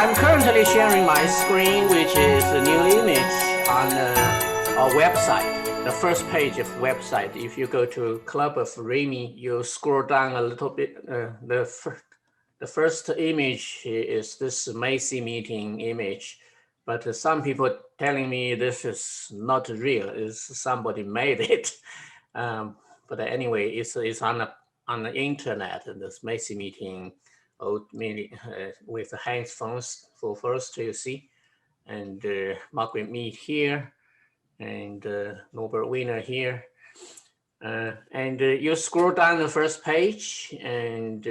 I'm currently sharing my screen, which is a new image on our website. The first page of website. If you go to Club of Remy, you scroll down a little bit. The first image is this Macy meeting image, but some people telling me this is not real. Is somebody made it? But anyway, it's on the internet. This Macy meeting, with the hands phones for first you see, and Margaret Mead here, and Norbert Wiener here. And you scroll down the first page, and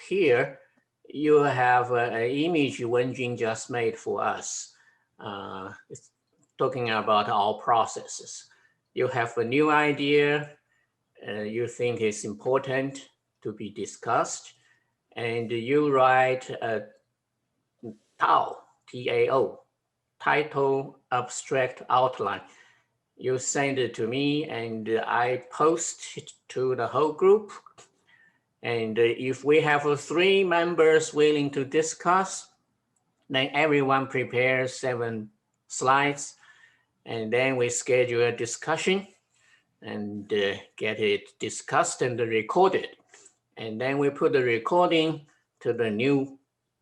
here you have an image Wenjun just made for us. It's talking about our processes. You have a new idea, you think it's important to be discussed, and you write a TAO, T-A-O, title abstract outline. You send it to me and I post it to the whole group. And if we have 3 members willing to discuss, then everyone prepares 7 slides, and then we schedule a discussion and get it discussed and recorded. And then we put the recording to the new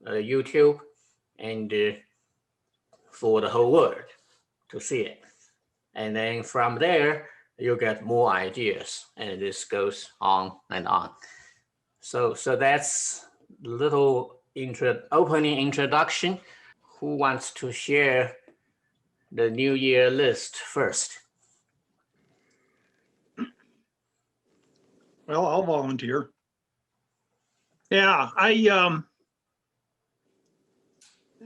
YouTube and for the whole world to see it. And then from there, you get more ideas, and this goes on and on. So that's a little opening introduction. Who wants to share the New Year list first? Well, I'll volunteer. Yeah, I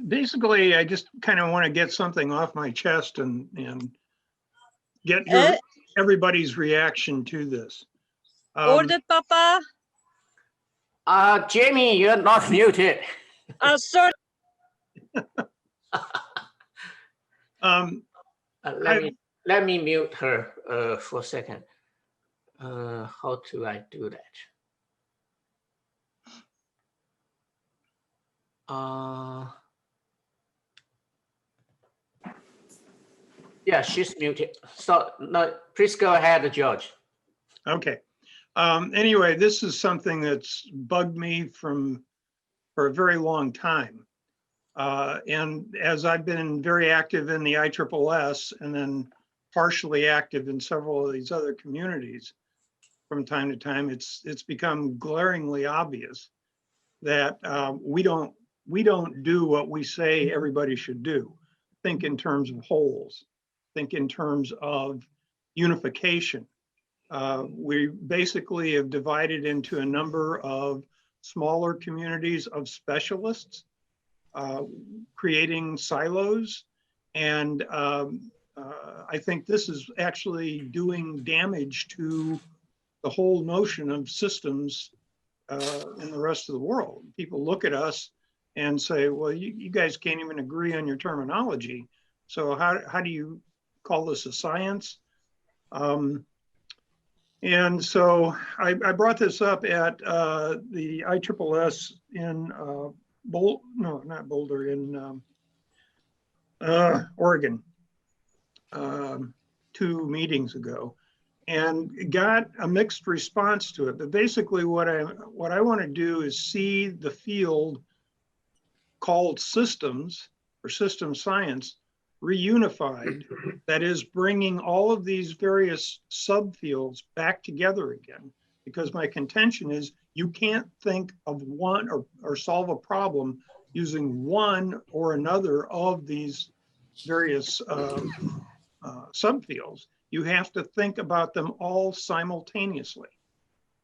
basically I just kind of want to get something off my chest and get everybody's reaction to this. Order, Papa. Jamie, you're not muted. Sorry. Let me mute her for a second. How do I do that? Yeah, she's muted. So no, please go ahead, George. Okay. Anyway, this is something that's bugged me for a very long time. And as I've been very active in the ISSS and then partially active in several of these other communities from time to time, it's become glaringly obvious that we don't do what we say everybody should do. Think in terms of wholes, think in terms of unification. We basically have divided into a number of smaller communities of specialists, creating silos. And I think this is actually doing damage to the whole notion of systems in the rest of the world. People look at us and say, well, you guys can't even agree on your terminology. So how do you call this a science? And so I brought this up at the ISSS in Oregon 2 meetings ago, and got a mixed response to it. But basically what I want to do is see the field called systems or system science reunified, that is bringing all of these various subfields back together again, because my contention is you can't think of one or solve a problem using one or another of these various subfields. You have to think about them all simultaneously.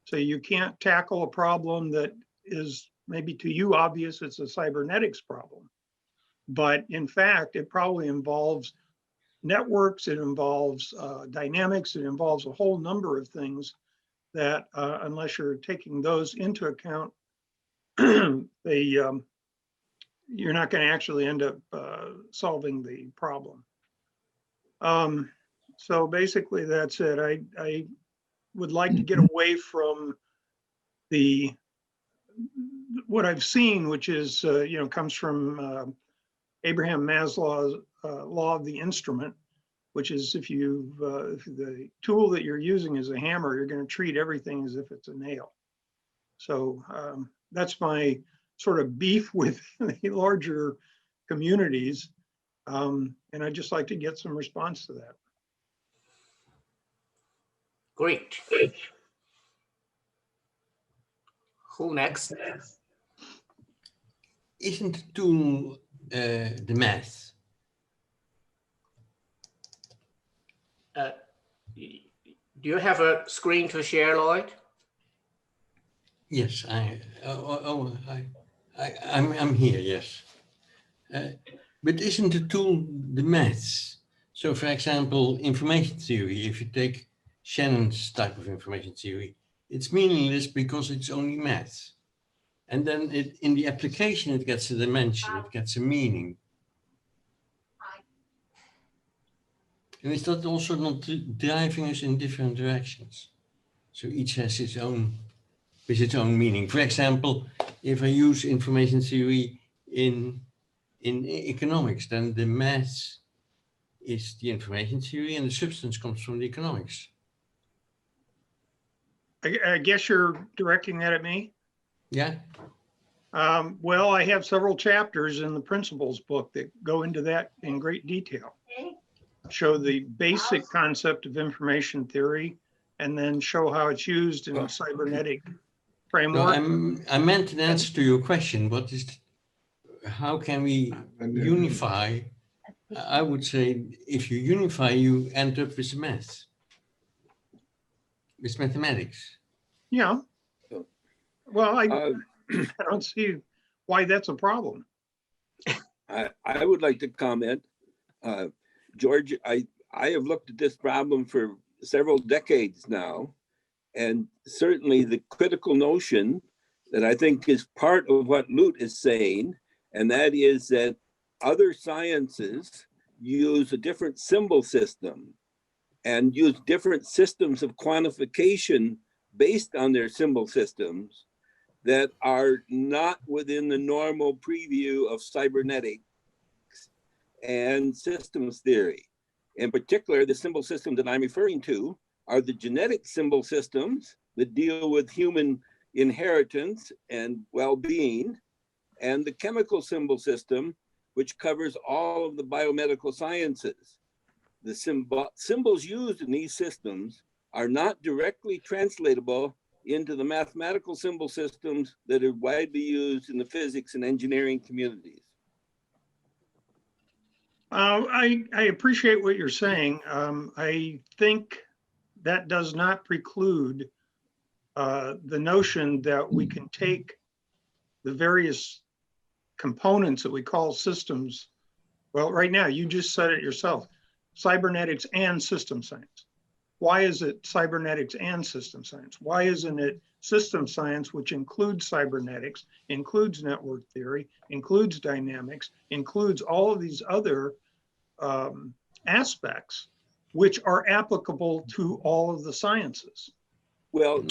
So you can't tackle a problem that is maybe to you obvious, it's a cybernetics problem. But in fact, it probably involves networks, it involves dynamics, it involves a whole number of things that unless you're taking those into account, you're not going to actually end up solving the problem. So basically that's it. I would like to get away from what I've seen, which is, comes from Abraham Maslow's law of the instrument, which is if the tool that you're using is a hammer, you're going to treat everything as if it's a nail. So that's my sort of beef with the larger communities. And I'd just like to get some response to that. Great. Who next? Isn't the tool the math? Do you have a screen to share, Lloyd? Yes, I'm here, yes. But isn't the tool the maths? So for example, information theory, if you take Shannon's type of information theory, it's meaningless because it's only maths. And then in the application, it gets a dimension, it gets a meaning. And is that also not driving us in different directions? So each has its own meaning. For example, if I use information theory in economics, then the maths is the information theory and the substance comes from the economics. I guess you're directing that at me? Yeah. Well, I have several chapters in the principles book that go into that in great detail. Show the basic concept of information theory and then show how it's used in a cybernetic framework. No, I meant an answer to your question. How can we unify? I would say if you unify, you end up with math, with mathematics. Yeah. Well, I don't see why that's a problem. I would like to comment. George, I have looked at this problem for several decades now, and certainly the critical notion that I think is part of what Lute is saying, and that is that other sciences use a different symbol system and use different systems of quantification based on their symbol systems that are not within the normal preview of cybernetics and systems theory. In particular, the symbol system that I'm referring to are the genetic symbol systems that deal with human inheritance and well-being, and the chemical symbol system, which covers all of the biomedical sciences. The symbols used in these systems are not directly translatable into the mathematical symbol systems that are widely used in the physics and engineering communities. I appreciate what you're saying. I think that does not preclude the notion that we can take the various components that we call systems. Well, right now, you just said it yourself, cybernetics and system science. Why is it cybernetics and system science? Why isn't it system science, which includes cybernetics, includes network theory, includes dynamics, includes all of these other aspects, which are applicable to all of the sciences? Well,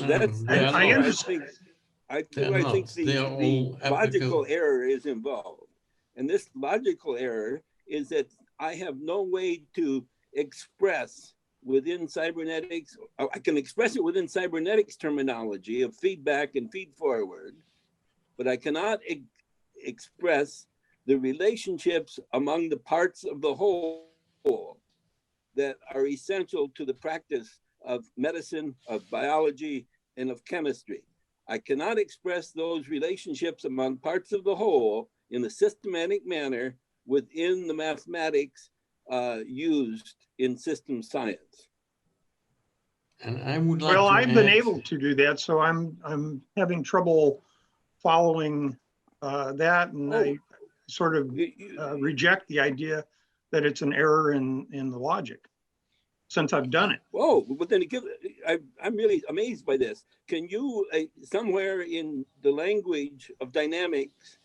I understand. I think the logical error is involved. And this logical error is that I have no way to express within cybernetics, I can express it within cybernetics terminology of feedback and feed forward, but I cannot express the relationships among the parts of the whole that are essential to the practice of medicine, of biology, and of chemistry. I cannot express those relationships among parts of the whole in a systematic manner within the mathematics used in system science. And I would like well, to I've been able to do that, so I'm having trouble following that, and I sort of reject the idea that it's an error in the logic, since I've done it. Oh, but then I'm really amazed by this. Can you, somewhere in the language of dynamics,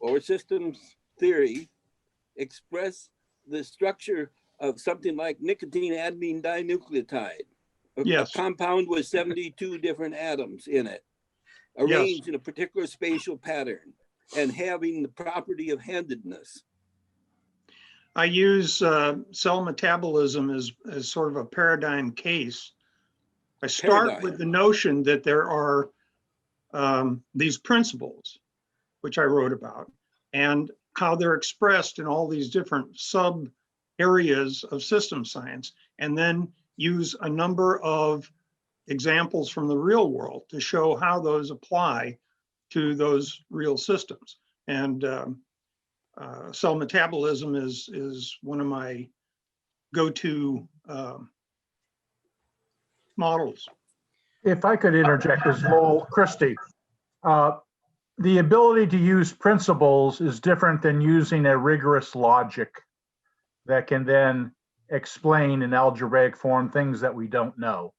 or systems theory, express the structure of something like nicotine adenine dinucleotide? Yes. A compound with 72 different atoms in it, arranged in a particular spatial pattern. and having the property of handedness? I use cell metabolism as sort of a paradigm case. I start with the notion that there are these principles, which I wrote about, and how they're expressed in all these different sub areas of system science, and then use a number of examples from the real world to show how those apply to those real systems. And cell metabolism is one of my go-to models. If I could interject as Lowell Christie, the ability to use principles is different than using a rigorous logic that can then explain in algebraic form things that we don't know.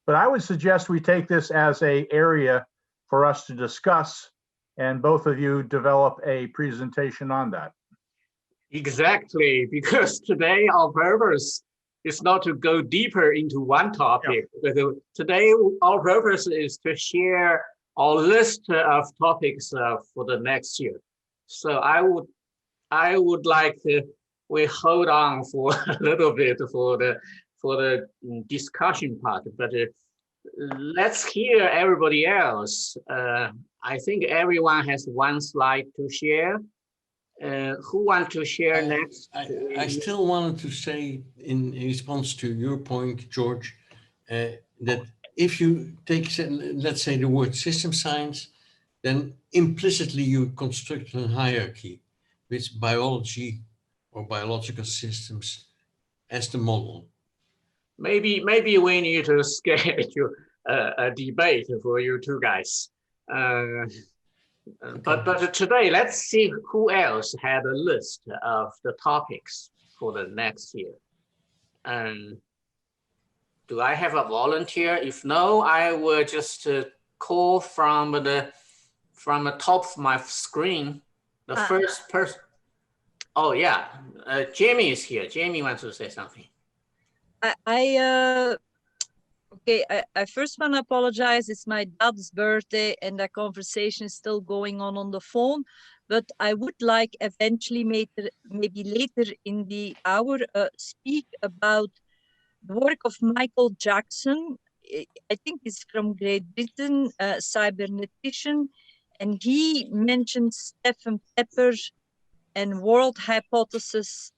But I would suggest we take this as an area for us to discuss, and both of you develop a presentation on that. Exactly, because today our purpose is not to go deeper into one topic. But today our purpose is to share our list of topics for the next year. So I would like to we hold on for a little bit for the discussion part, but let's hear everybody else. I think everyone has one slide to share. Who want to share next? I still wanted to say in response to your point, George, that if you take, let's say, the word system science, then implicitly you construct a hierarchy with biology or biological systems as the model. Maybe we need to schedule a debate for you two guys. But today, let's see who else had a list of the topics for the next year. Do I have a volunteer? If no, I will just call from the top of my screen. The first person. Oh yeah, Jamie is here. Jamie wants to say something. Okay, I first want to apologize. It's my dad's birthday and that conversation is still going on the phone. But I would like eventually, maybe later in the hour, speak about the work of Michael Jackson. I think he's from Great Britain, cybernetician, and he mentioned Stephen Pepper and world hypothesis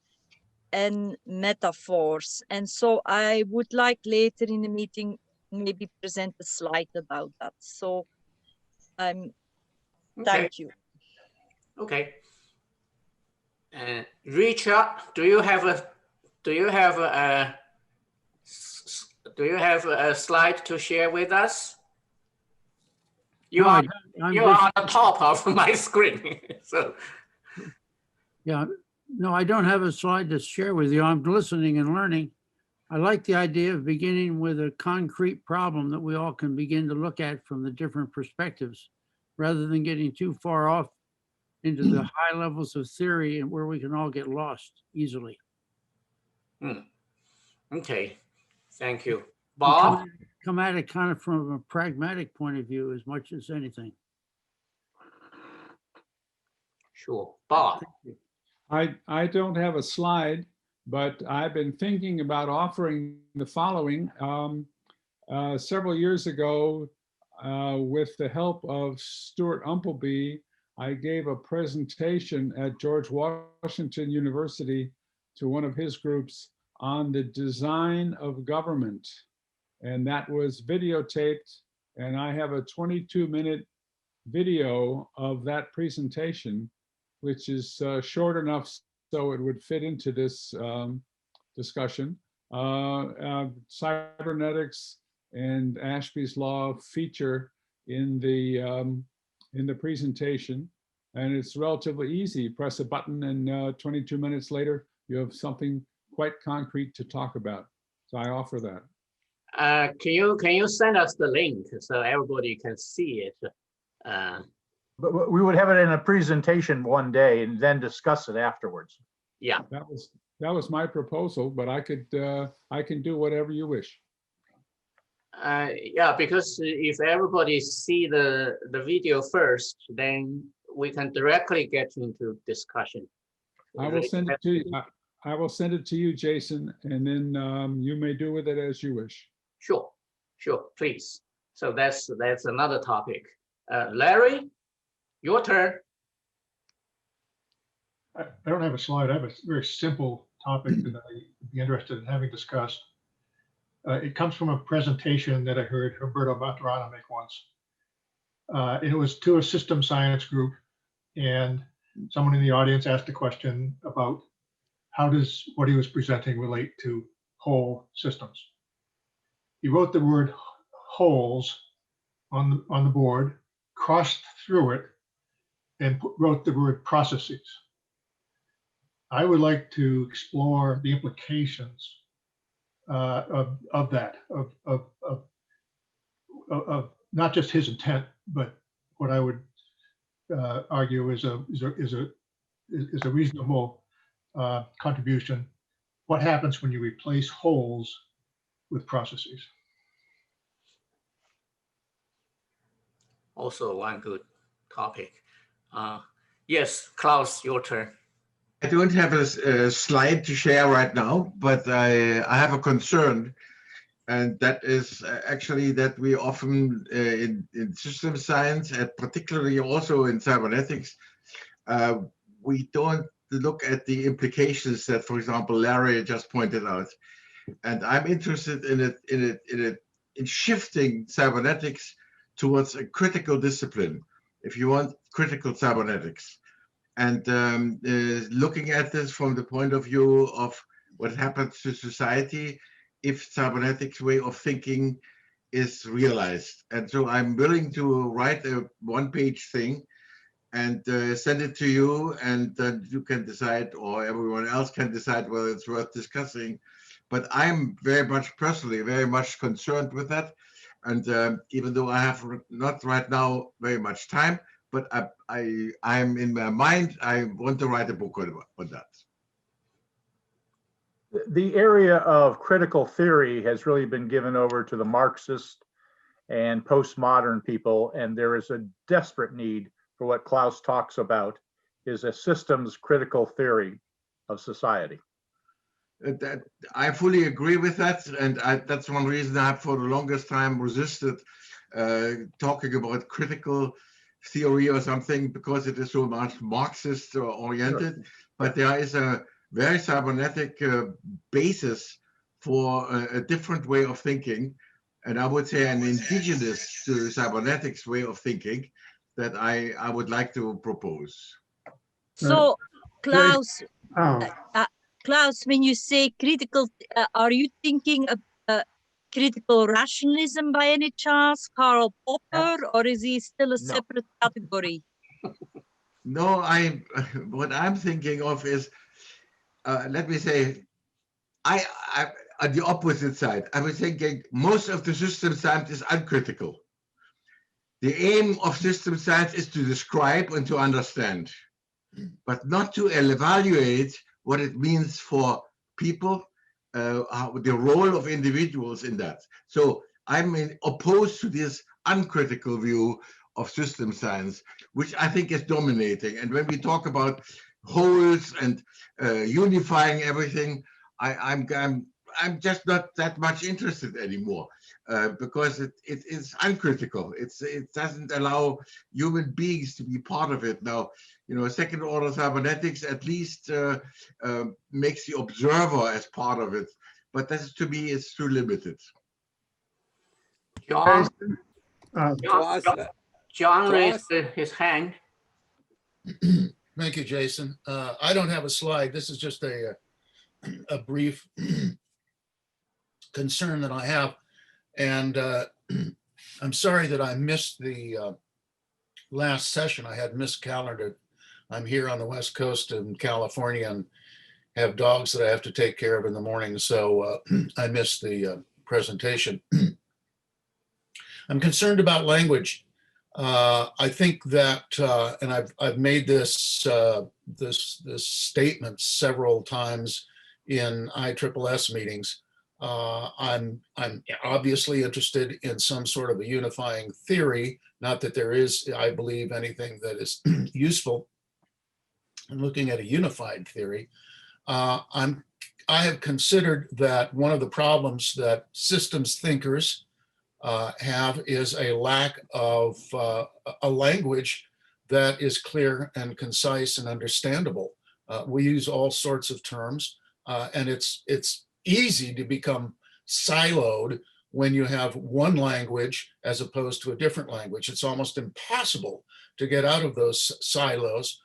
and metaphors. And so I would like later in the meeting maybe present a slide about that. So thank you. Okay. Richard, do you have a slide to share with us? You are on the top of my screen. So yeah, no, I don't have a slide to share with you. I'm listening and learning. I like the idea of beginning with a concrete problem that we all can begin to look at from the different perspectives, rather than getting too far off into the high levels of theory and where we can all get lost easily. Okay, thank you. Bob? Come at it kind of from a pragmatic point of view as much as anything. Sure, Bob. I don't have a slide, but I've been thinking about offering the following. Several years ago, with the help of Stuart Umpleby, I gave a presentation at George Washington University to one of his groups on the design of government. And that was videotaped, and I have a 22-minute video of that presentation, which is short enough so it would fit into this discussion. Cybernetics and Ashby's law feature in the presentation, and it's relatively easy. Press a button, and 22 minutes later, you have something quite concrete to talk about. So I offer that. Can you send us the link so everybody can see it? But we would have it in a presentation one day and then discuss it afterwards. Yeah. That was my proposal, but I can do whatever you wish. Yeah, because if everybody see the video first, then we can directly get into discussion. I will send it to you. I will send it to you, Jason, and then you may do with it as you wish. Sure, sure, please. So that's another topic. Larry, your turn. I don't have a slide. I have a very simple topic that I'd be interested in having discussed. It comes from a presentation that I heard Roberto Maturana make once. And it was to a system science group, and someone in the audience asked a question about how does what he was presenting relate to whole systems. He wrote the word wholes on the board, crossed through it, and wrote the word processes. I would like to explore the implications of that, of not just his intent, but what I would argue is a reasonable contribution. What happens when you replace wholes with processes? Also one good topic. Yes, Klaus, your turn. I don't have a slide to share right now, but I have a concern, and that is actually that we often in system science, and particularly also in cybernetics, we don't look at the implications that, for example, Larry just pointed out. And I'm interested in shifting cybernetics towards a critical discipline, if you want, critical cybernetics. And looking at this from the point of view of what happens to society if cybernetics way of thinking is realized. And so I'm willing to write a one-page thing and send it to you, and then you can decide, or everyone else can decide whether it's worth discussing. But I'm personally very much concerned with that. And even though I have not right now very much time, but I'm in my mind, I want to write a book on that. The area of critical theory has really been given over to the Marxist and postmodern people, and there is a desperate need for what Klaus talks about, is a systems critical theory of society. That I fully agree with that, and that's one reason I have for the longest time resisted talking about critical theory or something, because it is so much Marxist oriented. Sure. But there is a very cybernetic basis for a different way of thinking, and I would say an indigenous to cybernetics way of thinking that I would like to propose. So, Klaus, Klaus, when you say critical, are you thinking of critical rationalism by any chance, Karl Popper, or is he still a separate category? No, what I'm thinking of is, let me say, I on the opposite side, I was thinking most of the system science is uncritical. The aim of system science is to describe and to understand, but not to evaluate what it means for people, the role of individuals in that. So I'm opposed to this uncritical view of system science, which I think is dominating. And when we talk about wholes and unifying everything, I'm just not that much interested anymore, because it is uncritical. It doesn't allow human beings to be part of it. Now, you know, second order cybernetics at least makes the observer as part of it, but that to me is too limited. John raised his hand. Thank you, Jason. I don't have a slide. This is just a brief concern that I have. And I'm sorry that I missed the last session. I had miscalendared. I'm here on the West Coast in California and have dogs that I have to take care of in the morning. So I missed the presentation. I'm concerned about language. I think that, and I've made this this statement several times in ISSS meetings. I'm obviously interested in some sort of a unifying theory, not that there is, I believe, anything that is useful in looking at a unified theory. I have considered that one of the problems that systems thinkers have is a lack of a language that is clear and concise and understandable. We use all sorts of terms, and it's easy to become siloed when you have one language as opposed to a different language. It's almost impossible to get out of those silos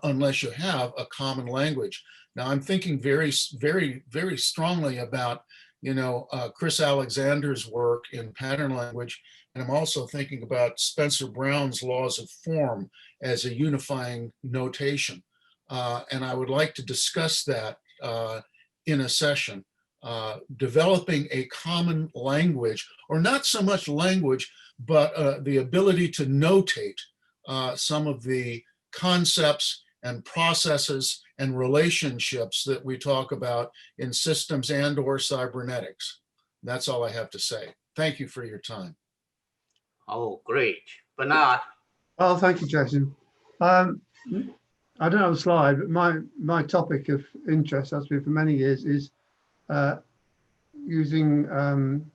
unless you have a common language. Now, I'm thinking very, very, very strongly about, Chris Alexander's work in pattern language, and I'm also thinking about Spencer Brown's laws of form as a unifying notation. And I would like to discuss that in a session, developing a common language, or not so much language, but the ability to notate some of the concepts and processes and relationships that we talk about in systems and or cybernetics. That's all I have to say. Thank you for your time. Oh, great. Bernard. Oh, thank you, Jason. I don't have a slide, but my topic of interest has been for many years is using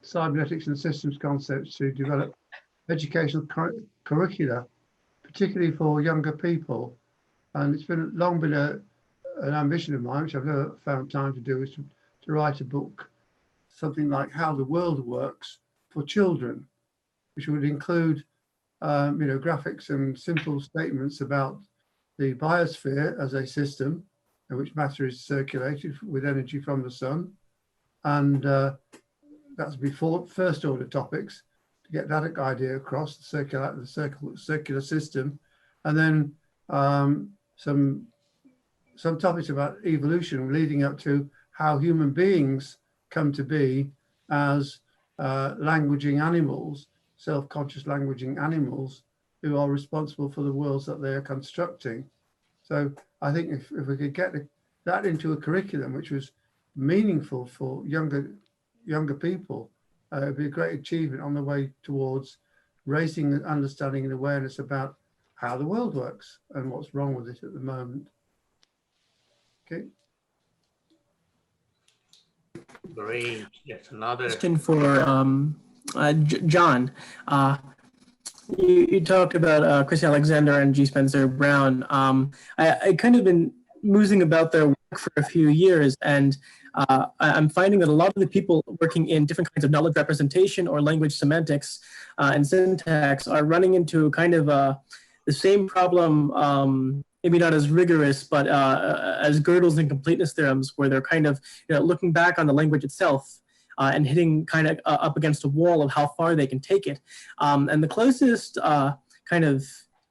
cybernetics and systems concepts to develop educational curricula, particularly for younger people. And it's been long been an ambition of mine, which I've never found time to do, is to write a book, something like How the World Works for Children, which would include graphics and simple statements about the biosphere as a system in which matter is circulated with energy from the sun. And that's before first order topics to get that idea across, the circular system. And then some topics about evolution leading up to how human beings come to be as languaging animals, self-conscious languaging animals who are responsible for the worlds that they are constructing. So I think if we could get that into a curriculum which was meaningful for younger people, it would be a great achievement on the way towards raising understanding and awareness about how the world works and what's wrong with it at the moment. Okay. Great. Yes, another question for John. You talked about Chris Alexander and G. Spencer Brown. I kind of been musing about their work for a few years, and I'm finding that a lot of the people working in different kinds of knowledge representation or language semantics and syntax are running into kind of the same problem, maybe not as rigorous, but as Gödel's incompleteness theorems, where they're kind of looking back on the language itself and hitting kind of up against a wall of how far they can take it. And the closest kind of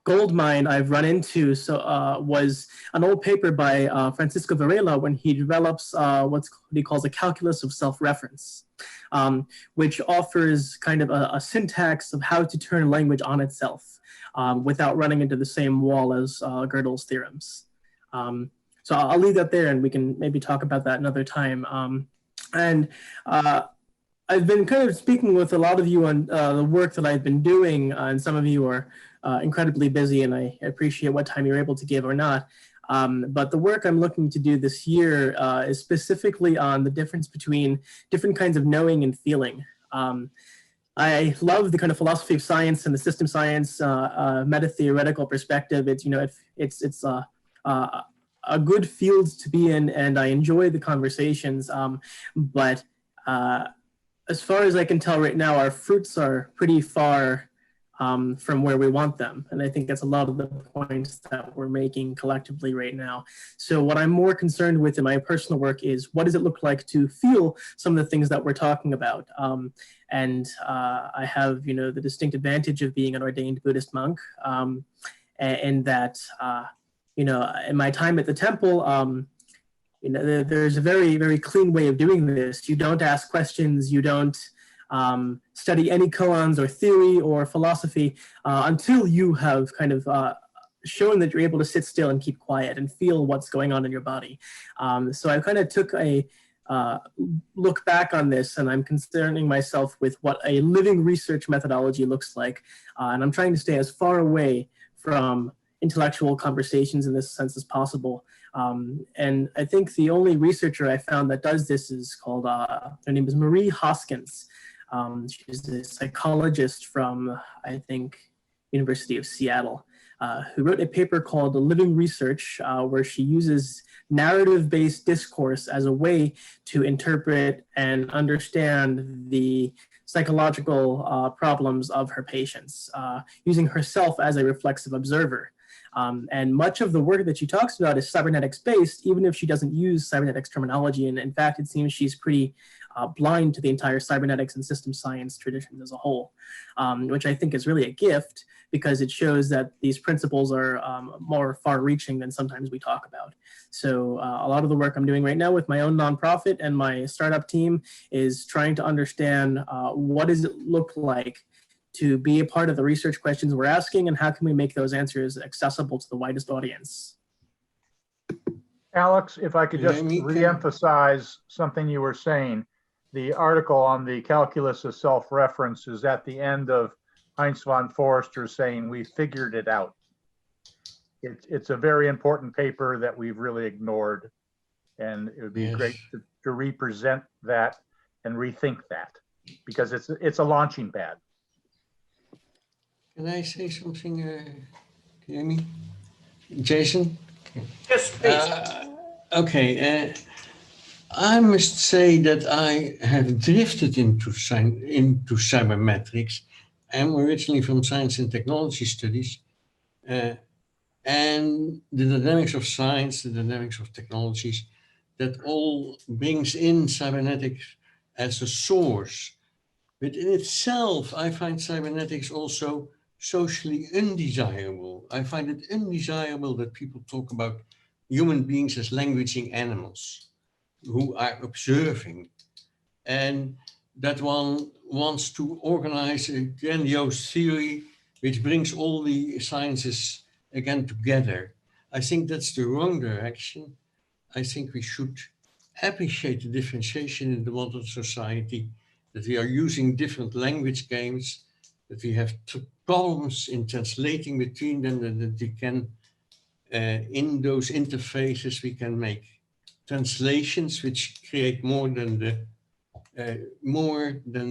gold mine I've run into was an old paper by Francisco Varela when he develops what he calls a calculus of self-reference, which offers kind of a syntax of how to turn language on itself without running into the same wall as Gödel's theorems. So I'll leave that there and we can maybe talk about that another time. And I've been kind of speaking with a lot of you on the work that I've been doing, and some of you are incredibly busy, and I appreciate what time you're able to give or not. But the work I'm looking to do this year is specifically on the difference between different kinds of knowing and feeling. I love the kind of philosophy of science and the system science meta-theoretical perspective. It's a good field to be in, and I enjoy the conversations. But as far as I can tell right now, our fruits are pretty far from where we want them. And I think that's a lot of the points that we're making collectively right now. So what I'm more concerned with in my personal work is what does it look like to feel some of the things that we're talking about? I have, the distinct advantage of being an ordained Buddhist monk, and that, in my time at the temple, there's a very, very clean way of doing this. You don't ask questions, you don't study any koans or theory or philosophy until you have kind of shown that you're able to sit still and keep quiet and feel what's going on in your body. So I kind of took a look back on this, and I'm concerning myself with what a living research methodology looks like. And I'm trying to stay as far away from intellectual conversations in this sense as possible. And I think the only researcher I found that does this is called, her name is Marie Hoskins. She's a psychologist from, I think, University of Seattle, who wrote a paper called Living Research, where she uses narrative-based discourse as a way to interpret and understand the psychological problems of her patients, using herself as a reflexive observer. And much of the work that she talks about is cybernetics-based, even if she doesn't use cybernetics terminology. And in fact, it seems she's pretty blind to the entire cybernetics and system science traditions as a whole, which I think is really a gift, because it shows that these principles are more far-reaching than sometimes we talk about. So a lot of the work I'm doing right now with my own nonprofit and my startup team is trying to understand what does it look like to be a part of the research questions we're asking, and how can we make those answers accessible to the widest audience. Alex, if I could just Remy, re-emphasize something you were saying. The article on the calculus of self-reference is at the end of Heinz von Forster saying, "We figured it out." It's a very important paper that we've really ignored, and it would be Yes. great to represent that and rethink that, because it's a launching pad. Can I say something, Remy? Jason? Yes, please. Okay. I must say that I have drifted into cybermetrics. I'm originally from science and technology studies, and the dynamics of science, the dynamics of technologies, that all brings in cybernetics as a source. But in itself, I find cybernetics also socially undesirable. I find it undesirable that people talk about human beings as languaging animals who are observing, and that one wants to organize a grandiose theory which brings all the sciences again together. I think that's the wrong direction. I think we should appreciate the differentiation in the modern society, that we are using different language games, that we have problems in translating between them, and that we can, in those interfaces, we can make translations which create more than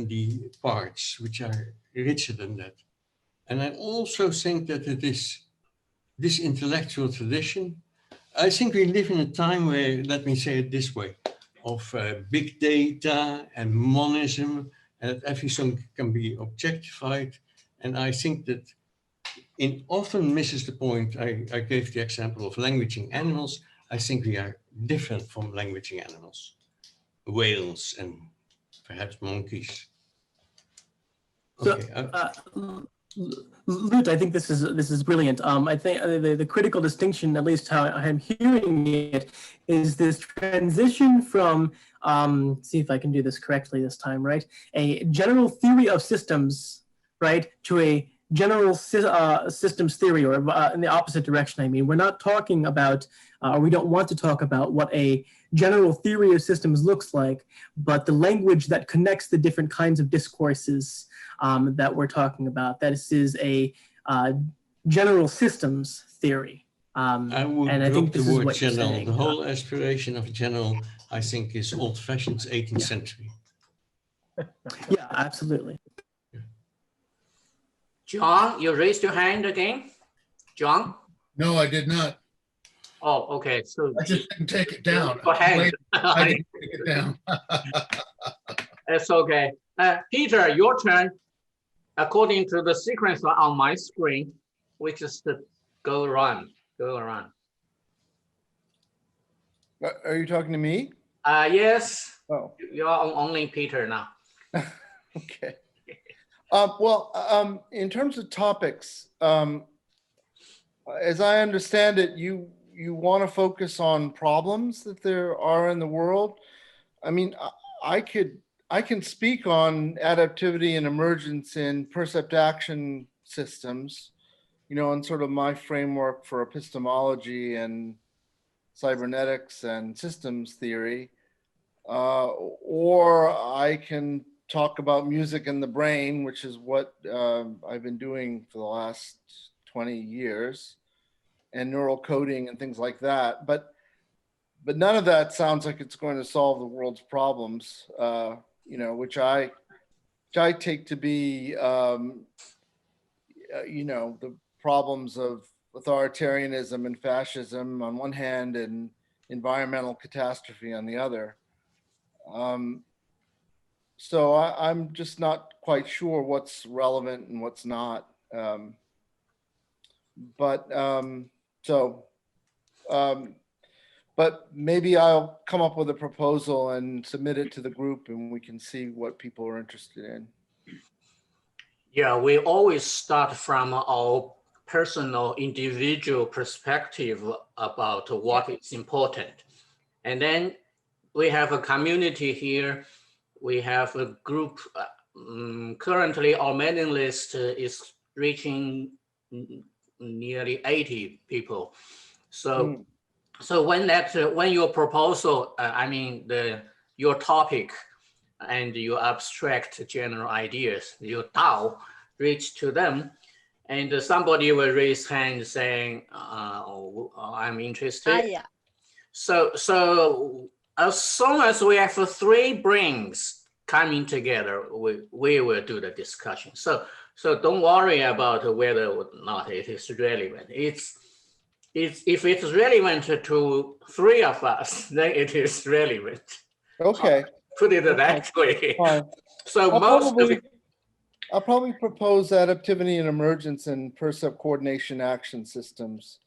the parts, which are richer than that. And I also think that it is this intellectual tradition. I think we live in a time where, let me say it this way, of big data and monism, and that everything can be objectified. And I think that it often misses the point. I gave the example of languaging animals. I think we are different from languaging animals, whales and perhaps monkeys. Okay. Lute, I think this is brilliant. I think the critical distinction, at least how I'm hearing it, is this transition from, see if I can do this correctly this time, right? A general theory of systems, right, to a general systems theory, or in the opposite direction. I mean, we're not talking about, or we don't want to talk about what a general theory of systems looks like, but the language that connects the different kinds of discourses that we're talking about. That is a general systems theory. I would and I think drop this the is word what you're general. saying. The whole aspiration of general, I think, is old-fashioned 18th century. Yeah, absolutely. John, you raised your hand again? John? No, I did not. Oh, okay. So I just didn't take it down. Go ahead. Wait, I didn't take it down. It's okay. Peter, your turn. According to the sequence on my screen, which is the go around. Are you talking to me? Yes. Oh, You're only Peter now. okay. In terms of topics, as I understand it, you want to focus on problems that there are in the world. I mean, I can speak on adaptivity and emergence in percept action systems, and sort of my framework for epistemology and cybernetics and systems theory. or I can talk about music in the brain, which is what I've been doing for the last 20 years, and neural coding and things like that. But none of that sounds like it's going to solve the world's problems, you know, which I take to be, you know, the problems of authoritarianism and fascism on one hand and environmental catastrophe on the other. So I'm just not quite sure what's relevant and what's not. But maybe I'll come up with a proposal and submit it to the group and we can see what people are interested in. Yeah, we always start from our personal individual perspective about what is important. And then we have a community here. We have a group. Currently, our mailing list is reaching nearly 80 people. So, so when your proposal, I mean your topic and your abstract general ideas, your DAO, reach to them, and somebody will raise hand saying, "I'm interested." Yeah. So as soon as we have 3 brains coming together, we will do the discussion. So don't worry about whether or not it is relevant. If it's relevant to 3 of us, then it is relevant. Okay. Put it that way. Fine. So I'll probably propose adaptivity and emergence and percept coordination action systems,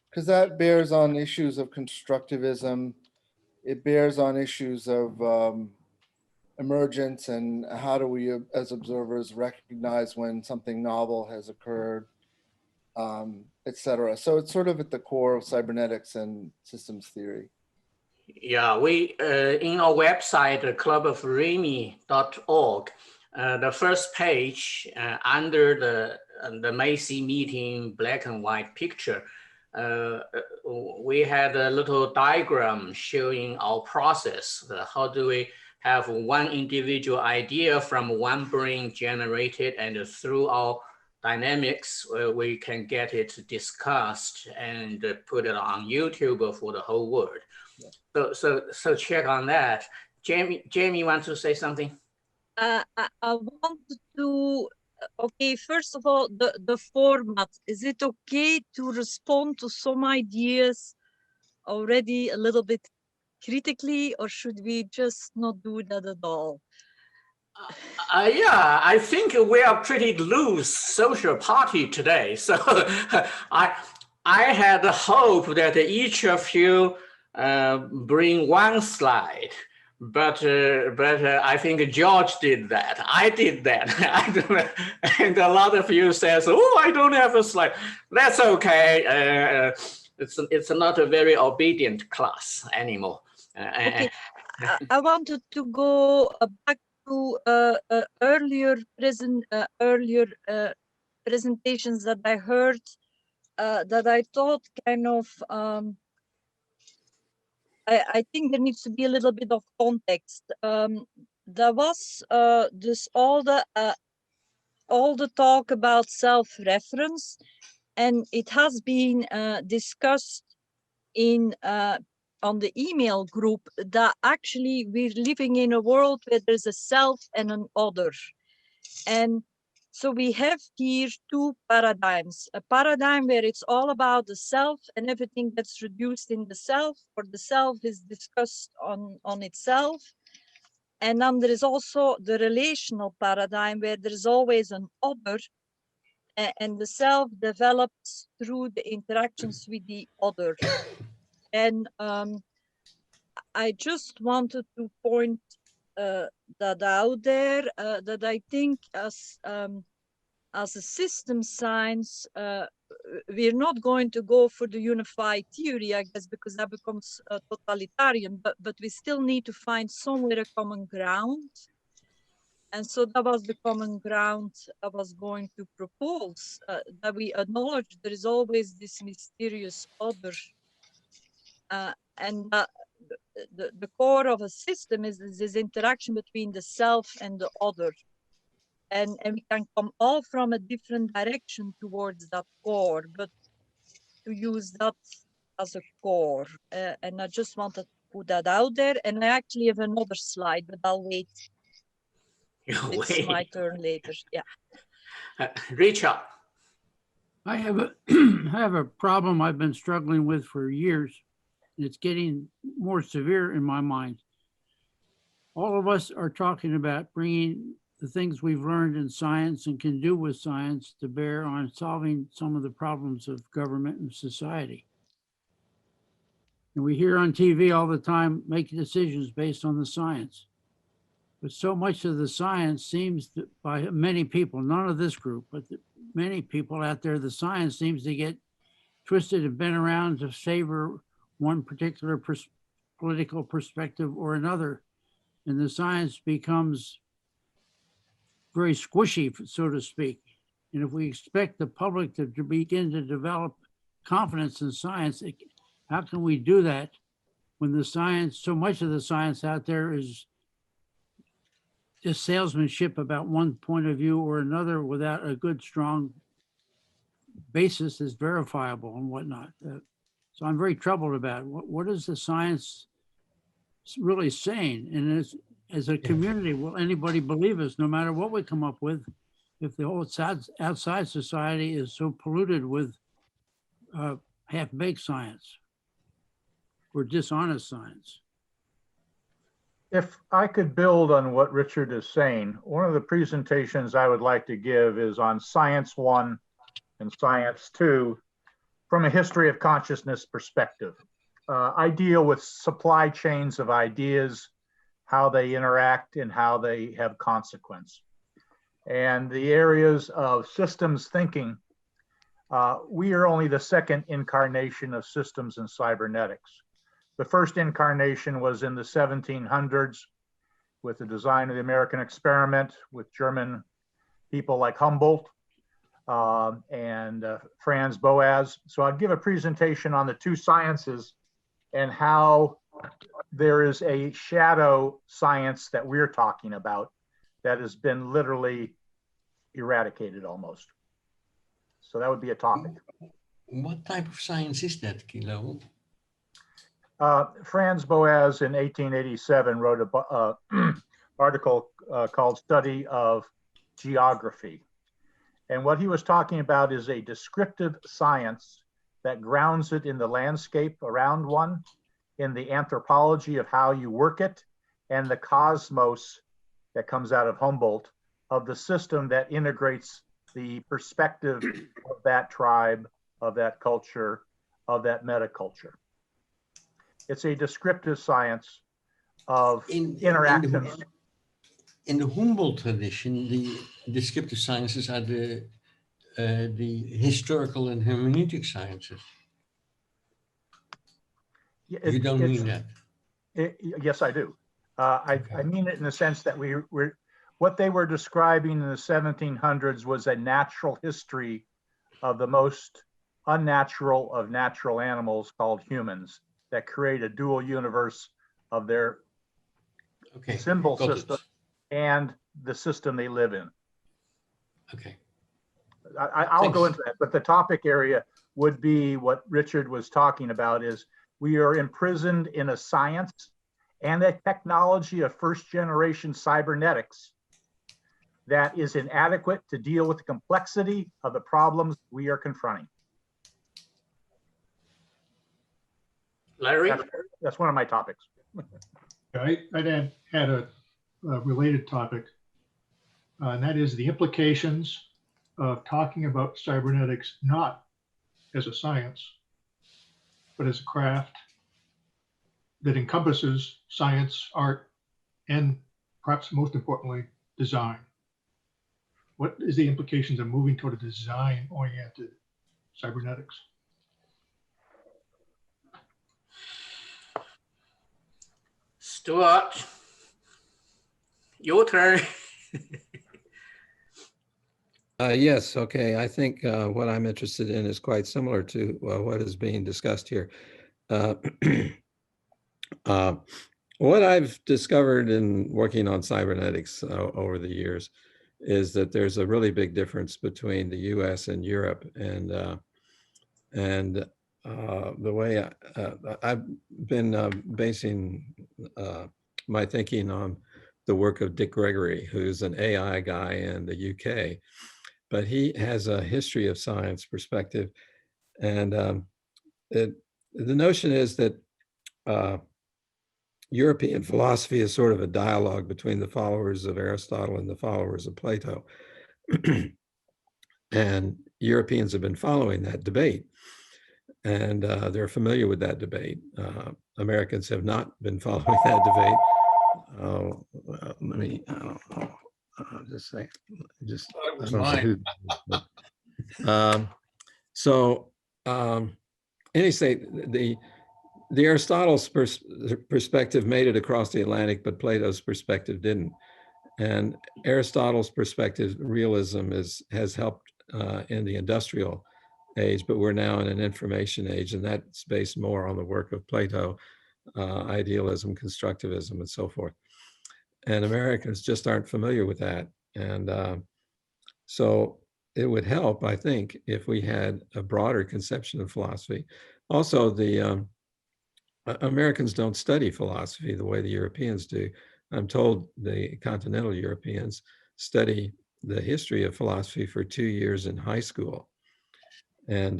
because that bears on issues of constructivism. It bears on issues of emergence and how do we as observers recognize when something novel has occurred, etc. So it's sort of at the core of cybernetics and systems theory. Yeah, we in our website, clubofremy.org, the first page under the Macy meeting black and white picture, we had a little diagram showing our process. How do we have one individual idea from one brain generated, and through our dynamics, we can get it discussed and put it on YouTube for the whole world. So check on that. Jamie wants to say something? I wanted to, okay, first of all, the format. Is it okay to respond to some ideas already a little bit critically, or should we just not do that at all? Yeah, I think we are pretty loose social party today. So I had hope that each of you bring one slide, but I think George did that. I did that, and a lot of you says, "Oh, I don't have a slide." That's okay. It's not a very obedient class anymore. Okay, I wanted to go back to earlier presentations that I heard that I thought kind of I think there needs to be a little bit of context. There was this all the talk about self-reference, and it has been discussed in on the email group that actually we're living in a world where there's a self and an other. And so we have here 2 paradigms, a paradigm where it's all about the self and everything that's reduced in the self, or the self is discussed on itself. And then there is also the relational paradigm where there's always an other, and the self develops through the interactions with the other. And I just wanted to point that out there, that I think as a system science, we're not going to go for the unified theory, I guess, because that becomes totalitarian, but we still need to find somewhere a common ground. And so that was the common ground I was going to propose, that we acknowledge there is always this mysterious other, and the core of a system is this interaction between the self and the other. And we can come all from a different direction towards that core, but to use that as a core. And I just wanted to put that out there. And I actually have another slide, but I'll wait. It's my turn later. Yeah. Richard. I have a I have a problem I've been struggling with for years. It's getting more severe in my mind. All of us are talking about bringing the things we've learned in science and can do with science to bear on solving some of the problems of government and society. And we hear on TV all the time, make decisions based on the science. But so much of the science seems to, by many people, none of this group, but many people out there, the science seems to get twisted and bent around to favor one particular political perspective or another. And the science becomes very squishy, so to speak. And if we expect the public to begin to develop confidence in science, how can we do that when the science, so much of the science out there is just salesmanship about one point of view or another without a good, strong basis is verifiable and whatnot. So I'm very troubled about it. What is the science really saying? And as a community, will anybody believe us, no matter what we come up with, if the whole outside society is so polluted with half-baked science or dishonest science? If I could build on what Richard is saying, one of the presentations I would like to give is on Science 1 and Science 2 from a history of consciousness perspective. I deal with supply chains of ideas, how they interact and how they have consequence. And the areas of systems thinking, we are only the second incarnation of systems in cybernetics. The first incarnation was in the 1700s with the design of the American experiment with German people like Humboldt and Franz Boas. So I'd give a presentation on the two sciences and how there is a shadow science that we're talking about that has been literally eradicated almost. So that would be a topic. What type of science is that, Kilo? Franz Boas in 1887 wrote an article called Study of Geography. And what he was talking about is a descriptive science that grounds it in the landscape around one, in the anthropology of how you work it, and the cosmos that comes out of Humboldt, of the system that integrates the perspective of that tribe, of that culture, of that metaculture. It's a descriptive science of interactions. In the Humboldt tradition, the descriptive sciences are the historical and hermeneutic sciences. You don't mean that? Yes, I do. I mean it in the sense that what they were describing in the 1700s was a natural history of the most unnatural of natural animals called humans that create a dual universe of their symbol system and the system they live in. Okay. I'll go into that, but the topic area would be what Richard was talking about is we are imprisoned in a science and a technology of first generation cybernetics that is inadequate to deal with the complexity of the problems we are confronting. Larry? That's one of my topics. I'd had a related topic, and that is the implications of talking about cybernetics not as a science, but as a craft that encompasses science, art, and perhaps most importantly, design. What is the implications of moving toward a design-oriented cybernetics? Stuart, your turn. Yes, okay. I think what I'm interested in is quite similar to what is being discussed here. What I've discovered in working on cybernetics over the years is that there's a really big difference between the U.S. and Europe, and the way I've been basing my thinking on the work of Dick Gregory, who's an AI guy in the UK, but he has a history of science perspective, and the notion is that European philosophy is sort of a dialogue between the followers of Aristotle and the followers of Plato. And Europeans have been following that debate, and they're familiar with that debate. Americans have not been following that debate. Oh, let me, I don't know. Just say, just, I don't know who. So, anyway, the Aristotle's perspective made it across the Atlantic, but Plato's perspective didn't. And Aristotle's perspective, realism, has helped in the industrial age, but we're now in an information age, and that's based more on the work of Plato, idealism, constructivism, and so forth. And Americans just aren't familiar with that. And so it would help, I think, if we had a broader conception of philosophy. Also, the Americans don't study philosophy the way the Europeans do. I'm told the continental Europeans study the history of philosophy for 2 years in high school. And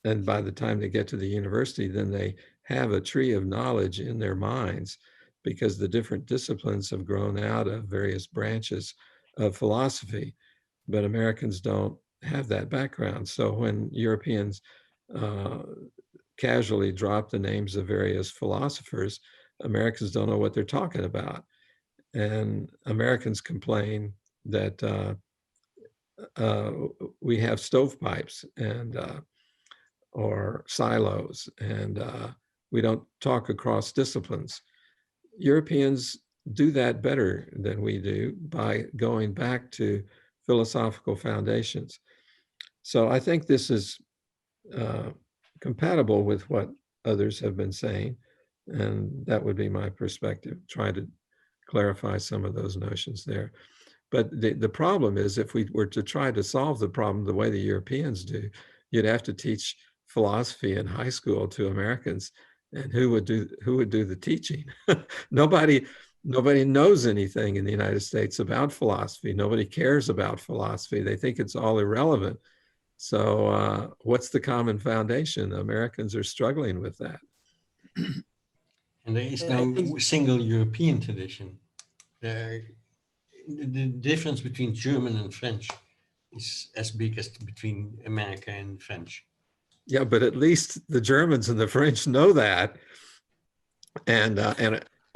by the time they get to the university, then they have a tree of knowledge in their minds, because the different disciplines have grown out of various branches of philosophy. But Americans don't have that background. So when Europeans casually drop the names of various philosophers, Americans don't know what they're talking about. And Americans complain that we have stovepipes and or silos, and we don't talk across disciplines. Europeans do that better than we do by going back to philosophical foundations. So I think this is compatible with what others have been saying, and that would be my perspective, trying to clarify some of those notions there. But the problem is, if we were to try to solve the problem the way the Europeans do, you'd have to teach philosophy in high school to Americans, and who would do the teaching? Nobody knows anything in the United States about philosophy. Nobody cares about philosophy. They think it's all irrelevant. So what's the common foundation? Americans are struggling with that. And there is no single European tradition. The difference between German and French is as big as between America and French. Yeah, but at least the Germans and the French know that, and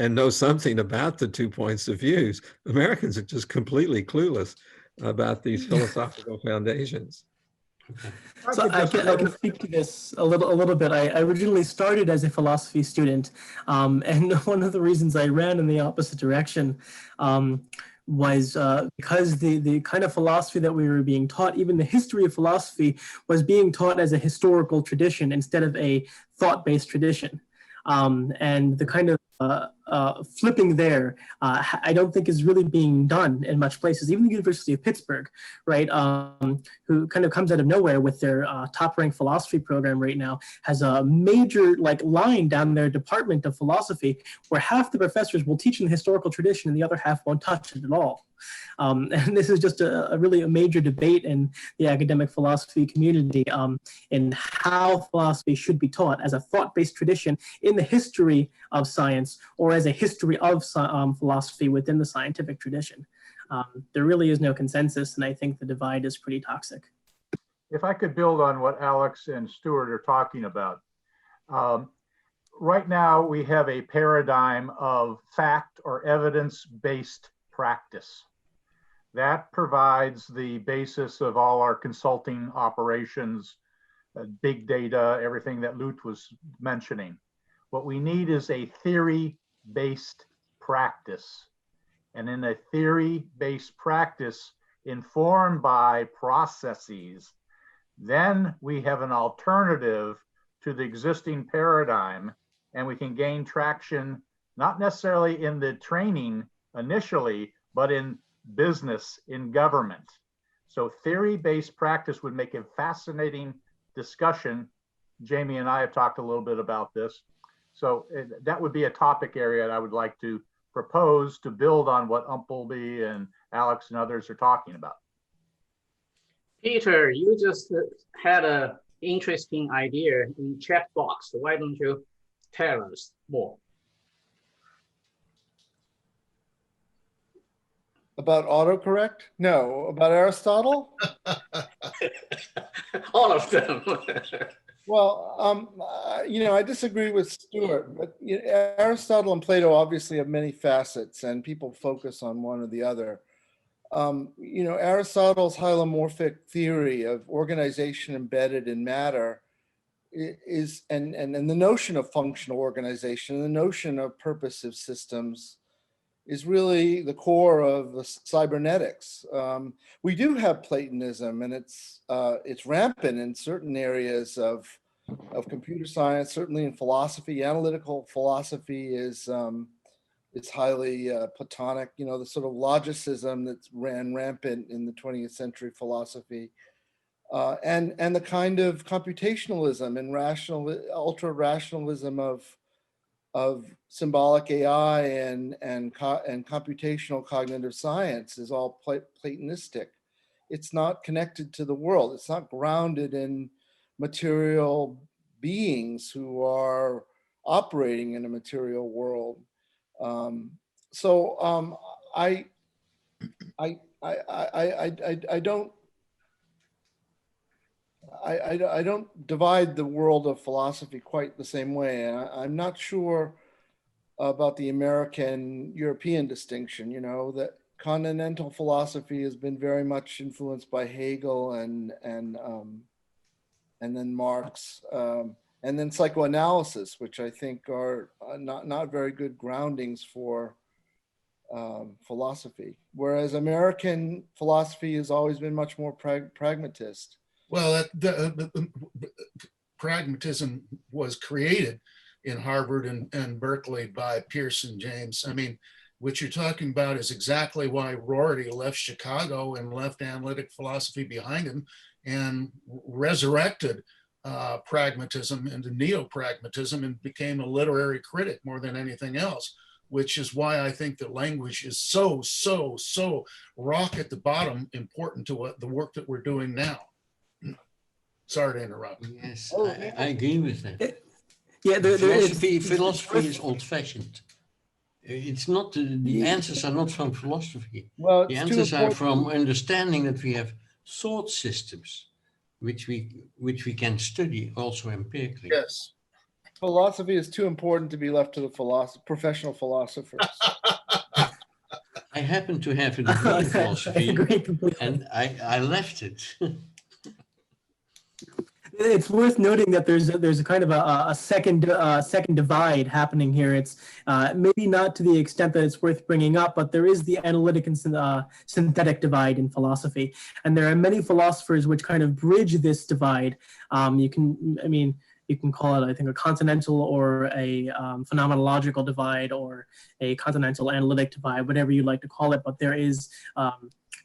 know something about the 2 points of views. Americans are just completely clueless about these philosophical foundations. So I can speak to this a little bit. I originally started as a philosophy student, and one of the reasons I ran in the opposite direction was because the kind of philosophy that we were being taught, even the history of philosophy, was being taught as a historical tradition instead of a thought-based tradition. And the kind of flipping there, I don't think is really being done in much places. Even the University of Pittsburgh, right, who kind of comes out of nowhere with their top-ranked philosophy program right now, has a major line down their department of philosophy where half the professors will teach in the historical tradition and the other half won't touch it at all. And this is just a really major debate in the academic philosophy community in how philosophy should be taught as a thought-based tradition in the history of science, or as a history of philosophy within the scientific tradition. There really is no consensus, and I think the divide is pretty toxic. If I could build on what Alex and Stuart are talking about. Right now, we have a paradigm of fact or evidence-based practice. That provides the basis of all our consulting operations, big data, everything that Lute was mentioning. What we need is a theory-based practice. And in a theory-based practice informed by processes, then we have an alternative to the existing paradigm, and we can gain traction, not necessarily in the training initially, but in business, in government. So theory-based practice would make a fascinating discussion. Jamie and I have talked a little bit about this. So that would be a topic area that I would like to propose to build on what Umpleby and Alex and others are talking about. Peter, you just had an interesting idea in chat box. Why don't you tell us more? About autocorrect? No, about Aristotle? All of them. Well, I disagree with Stuart, but Aristotle and Plato obviously have many facets, and people focus on one or the other. Aristotle's hylomorphic theory of organization embedded in matter is, and the notion of functional organization, the notion of purposive systems, is really the core of the cybernetics. We do have Platonism, and it's rampant in certain areas of computer science, certainly in philosophy. Analytical philosophy is highly Platonic. The sort of logicism that ran rampant in the 20th century philosophy, and the kind of computationalism and ultra rationalism of symbolic AI and computational cognitive science is all Platonistic. It's not connected to the world. It's not grounded in material beings who are operating in a material world. I don't divide the world of philosophy quite the same way. I'm not sure about the American-European distinction. That continental philosophy has been very much influenced by Hegel and then Marx, and then psychoanalysis, which I think are not very good groundings for philosophy. Whereas American philosophy has always been much more pragmatist. Well, the pragmatism was created in Harvard and Berkeley by Pearson James. I mean, what you're talking about is exactly why Rorty left Chicago and left analytic philosophy behind him and resurrected pragmatism into neo-pragmatism and became a literary critic more than anything else, which is why I think that language is so rock at the bottom important to the work that we're doing now. Sorry to interrupt. Yes, I agree with that. Yeah, philosophy is old-fashioned. It's not the answers are not from philosophy. Well, the answers are from understanding that we have thought systems, which we can study also empirically. Yes, philosophy is too important to be left to the professional philosophers. I happen to have a degree in philosophy, and I left it. It's worth noting that there's a kind of a second divide happening here. It's maybe not to the extent that it's worth bringing up, but there is the analytic and synthetic divide in philosophy, and there are many philosophers which kind of bridge this divide. You can call it, I think, a continental or a phenomenological divide or a continental analytic divide, whatever you like to call it. But there is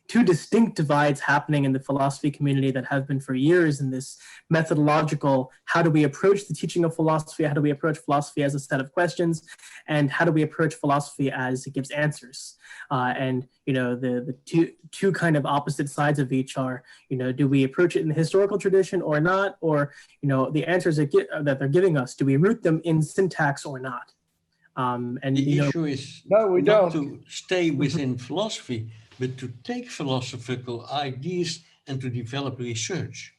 two distinct divides happening in the philosophy community that have been for years in this methodological, how do we approach the teaching of philosophy, how do we approach philosophy as a set of questions, and how do we approach philosophy as it gives answers. And the two kind of opposite sides of each are, do we approach it in the historical tradition or not, or the answers that they're giving us, do we root them in syntax or not? And the issue is not to stay within philosophy, but to take philosophical ideas and to develop research.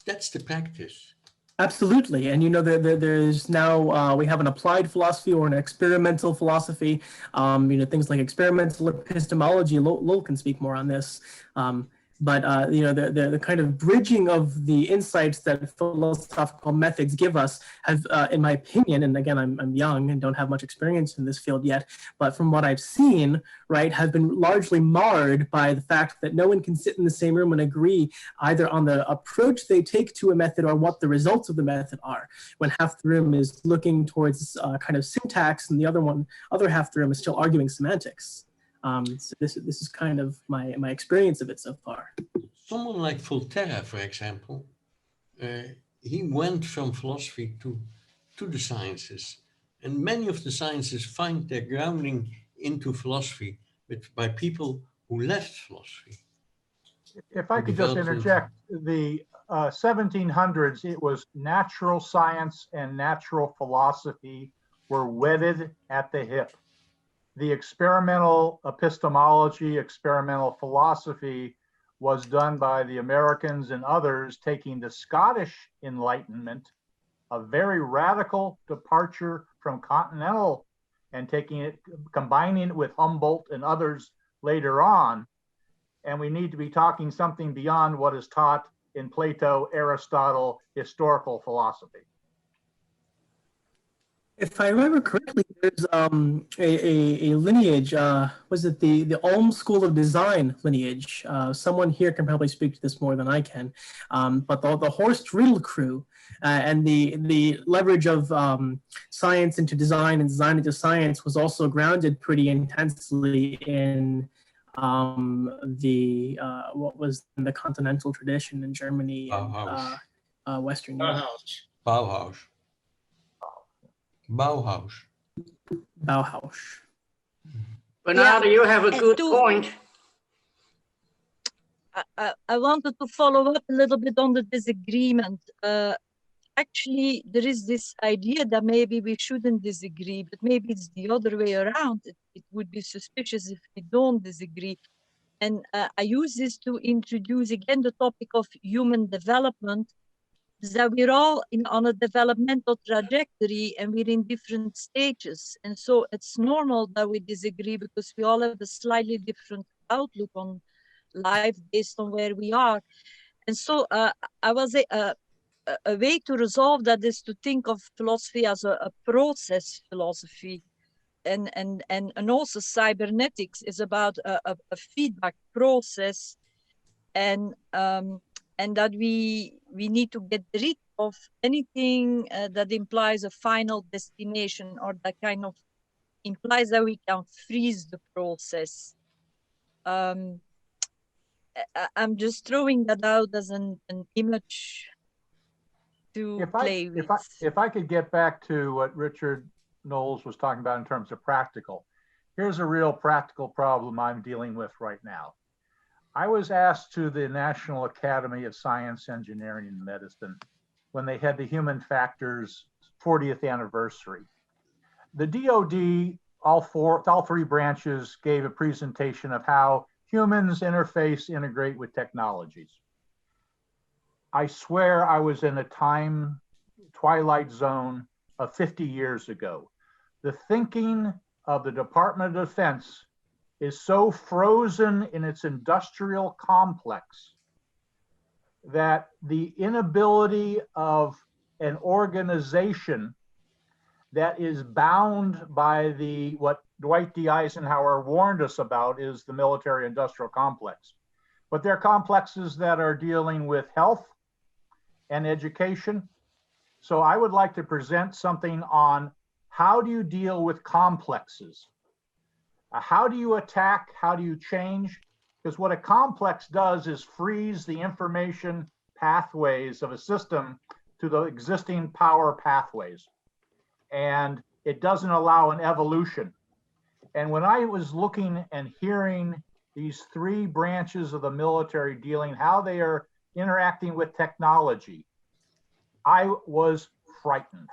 That's the practice. Absolutely. And there's now, we have an applied philosophy or an experimental philosophy, things like experimental epistemology. Lowell can speak more on this. but the kind of bridging of the insights that philosophical methods give us have, in my opinion, and again, I'm young and don't have much experience in this field yet, but from what I've seen, right, have been largely marred by the fact that no one can sit in the same room and agree either on the approach they take to a method or what the results of the method are, when half the room is looking towards kind of syntax and the other half the room is still arguing semantics. So this is kind of my experience of it so far. Someone like Voltaire, for example, he went from philosophy to the sciences, and many of the sciences find their grounding into philosophy, but by people who left philosophy. If I could just interject, the 1700s, it was natural science and natural philosophy were wedded at the hip. The experimental epistemology, experimental philosophy was done by the Americans and others, taking the Scottish Enlightenment, a very radical departure from continental, and taking it, combining it with Humboldt and others later on. And we need to be talking something beyond what is taught in Plato, Aristotle, historical philosophy. If I remember correctly, there's a lineage, was it the Ulm School of Design lineage? Someone here can probably speak to this more than I can, but the Horst Riddle crew and the leverage of science into design and design into science was also grounded pretty intensely in what was the continental tradition in Germany and Western Europe. Bauhaus. Bernardo, you have a good point. I wanted to follow up a little bit on the disagreement. Actually, there is this idea that maybe we shouldn't disagree, but maybe it's the other way around. It would be suspicious if we don't disagree. And I use this to introduce again the topic of human development, is that we're all on a developmental trajectory and we're in different stages. And so it's normal that we disagree because we all have a slightly different outlook on life based on where we are. And so I was a way to resolve that is to think of philosophy as a process philosophy. And also cybernetics is about a feedback process, and that we need to get rid of anything that implies a final destination or that kind of implies that we can freeze the process. I'm just throwing that out as an image to play with. If I could get back to what Richard Knowles was talking about in terms of practical, here's a real practical problem I'm dealing with right now. I was asked to the National Academy of Science, Engineering, and Medicine when they had the Human Factors 40th anniversary. The DoD, all three branches, gave a presentation of how humans interface, integrate with technologies. I swear I was in a time twilight zone of 50 years ago. The thinking of the Department of Defense is so frozen in its industrial complex that the inability of an organization that is bound by what Dwight D. Eisenhower warned us about is the military industrial complex. But there are complexes that are dealing with health and education. So I would like to present something on how do you deal with complexes? How do you attack? How do you change? Because what a complex does is freeze the information pathways of a system to the existing power pathways. And it doesn't allow an evolution. And when I was looking and hearing these three branches of the military dealing, how they are interacting with technology, I was frightened.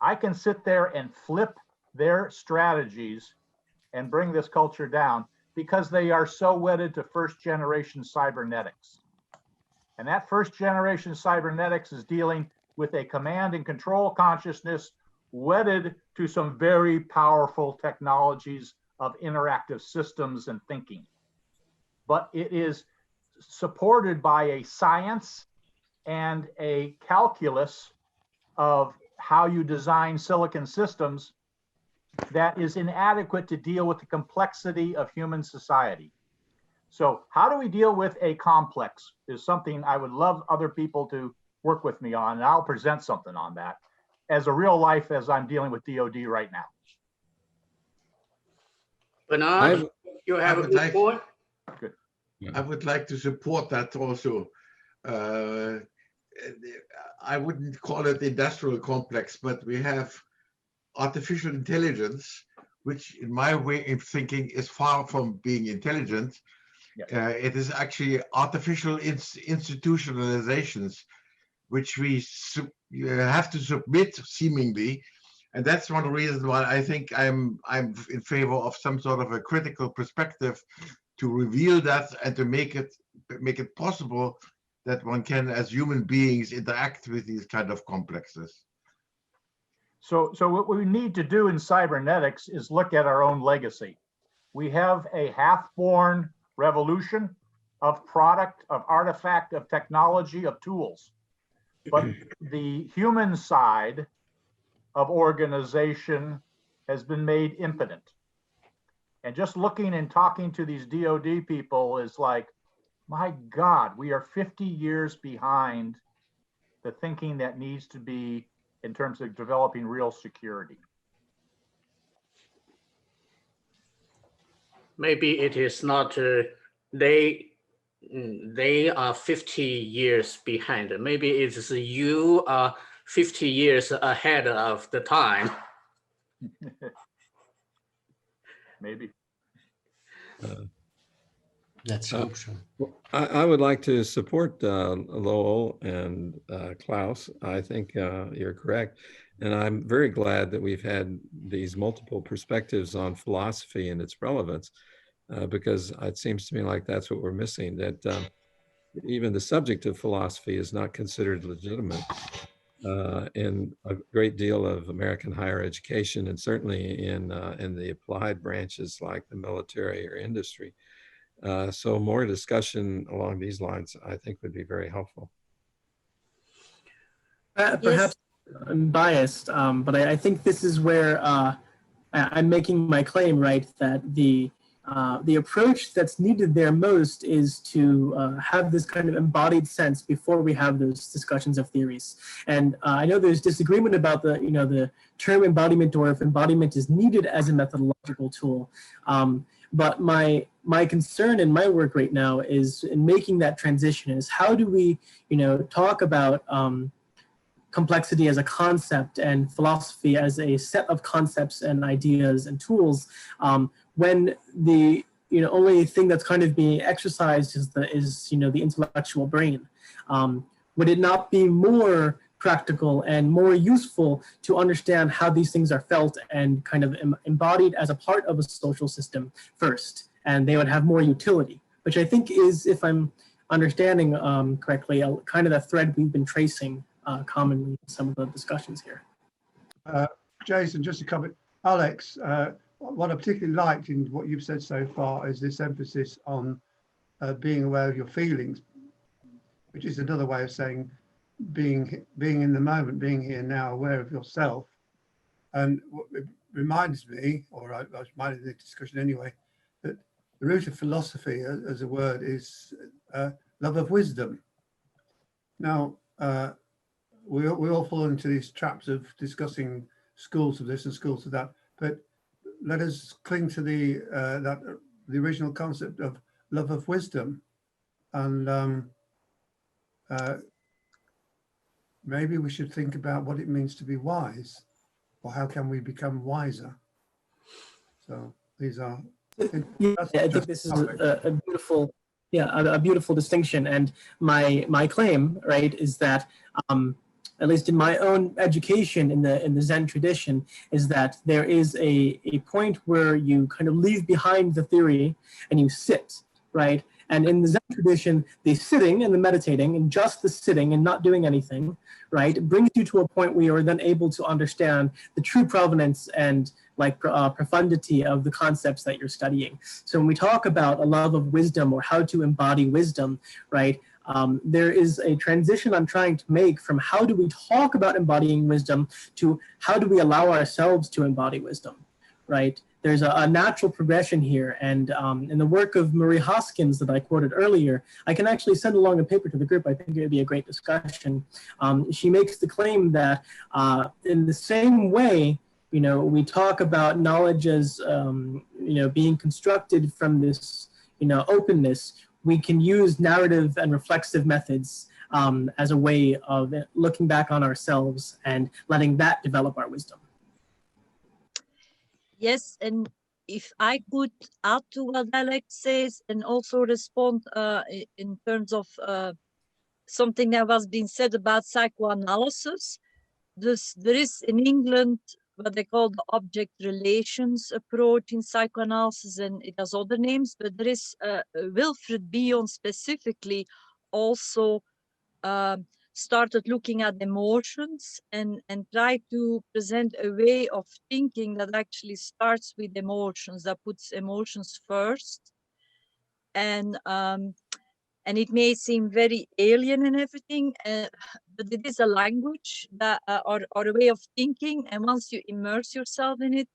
I can sit there and flip their strategies and bring this culture down because they are so wedded to first generation cybernetics. And that first generation cybernetics is dealing with a command and control consciousness wedded to some very powerful technologies of interactive systems and thinking. But it is supported by a science and a calculus of how you design silicon systems that is inadequate to deal with the complexity of human society. So how do we deal with a complex is something I would love other people to work with me on, and I'll present something on that as a real life as I'm dealing with DoD right now. Bernard, you have a good point? Good. I would like to support that also. I wouldn't call it industrial complex, but we have artificial intelligence, which in my way of thinking is far from being intelligent. Yeah. It is actually artificial institutionalizations, which we have to submit seemingly. And that's one reason why I think I'm in favor of some sort of a critical perspective to reveal that and to make it possible that one can, as human beings, interact with these kind of complexes. So what we need to do in cybernetics is look at our own legacy. We have a half-born revolution of product, of artifact, of technology, of tools. But the human side of organization has been made impotent. And just looking and talking to these DoD people is like, my God, we are 50 years behind the thinking that needs to be in terms of developing real security. Maybe it is not, they are 50 years behind. Maybe it's you are 50 years ahead of the time. Maybe. Let's hope so. I would like to support Lowell and Klaus. I think you're correct. And I'm very glad that we've had these multiple perspectives on philosophy and its relevance, because it seems to me like that's what we're missing, that even the subject of philosophy is not considered legitimate in a great deal of American higher education, and certainly in the applied branches like the military or industry. So more discussion along these lines, I think, would be very helpful. Perhaps I'm biased, but I think this is where I'm making my claim, right, that the approach that's needed there most is to have this kind of embodied sense before we have those discussions of theories. And I know there's disagreement about the term embodiment, or if embodiment is needed as a methodological tool. But my concern in my work right now is in making that transition is how do we, talk about complexity as a concept and philosophy as a set of concepts and ideas and tools, when the only thing that's kind of being exercised is the intellectual brain. Would it not be more practical and more useful to understand how these things are felt and kind of embodied as a part of a social system first, and they would have more utility, which I think is, if I'm understanding correctly, kind of the thread we've been tracing commonly in some of the discussions here. Jason, just a comment. Alex, what I particularly liked in what you've said so far is this emphasis on being aware of your feelings, which is another way of saying being in the moment, being here now, aware of yourself. And what it reminds me, or I was reminded in the discussion anyway, that the root of philosophy as a word is love of wisdom. Now, we all fall into these traps of discussing schools of this and schools of that, but let us cling to the original concept of love of wisdom, and maybe we should think about what it means to be wise, or how can we become wiser. So these are. Yeah, I think this is a beautiful, a beautiful distinction. And my claim, right, is that at least in my own education in the Zen tradition, is that there is a point where you kind of leave behind the theory and you sit, right? And in the Zen tradition, the sitting and the meditating and just the sitting and not doing anything, right, brings you to a point where you are then able to understand the true provenance and like profundity of the concepts that you're studying. So when we talk about a love of wisdom or how to embody wisdom, right, there is a transition I'm trying to make from how do we talk about embodying wisdom to how do we allow ourselves to embody wisdom, right? There's a natural progression here. And in the work of Marie Hoskins that I quoted earlier, I can actually send along a paper to the group. I think it would be a great discussion. She makes the claim that in the same way, you know, we talk about knowledge as, you know, being constructed from this, you know, openness, we can use narrative and reflexive methods as a way of looking back on ourselves and letting that develop our wisdom. Yes, and if I could add to what Alex says and also respond in terms of something that was being said about psychoanalysis. There is in England what they call the object relations approach in psychoanalysis, and it has other names, but there is Wilfred Bion specifically also started looking at emotions and try to present a way of thinking that actually starts with emotions, that puts emotions first. And it may seem very alien and everything, but it is a language that or a way of thinking. And once you immerse yourself in it,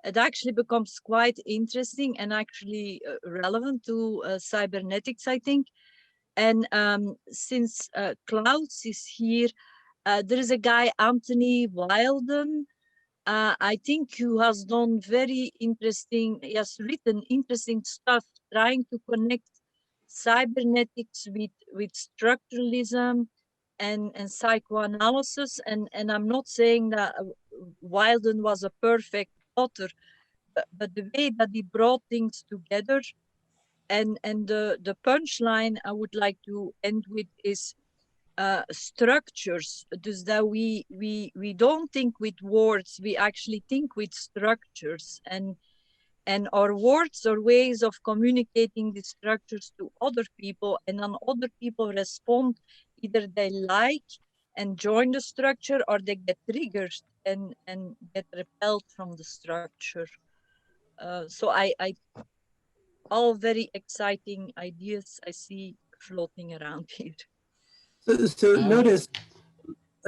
it actually becomes quite interesting and actually relevant to cybernetics, I think. And since Klaus is here, there is a guy, Anthony Wilden, I think, who has done very interesting, he has written interesting stuff trying to connect cybernetics with structuralism and psychoanalysis. And I'm not saying that Wilden was a perfect author, but the way that he brought things together. And the punchline I would like to end with is structures. Dus that we don't think with words, we actually think with structures. And our words are ways of communicating the structures to other people, and then other people respond. Either they like and join the structure, or they get triggered and get repelled from the structure. So I all very exciting ideas I see floating around here. So notice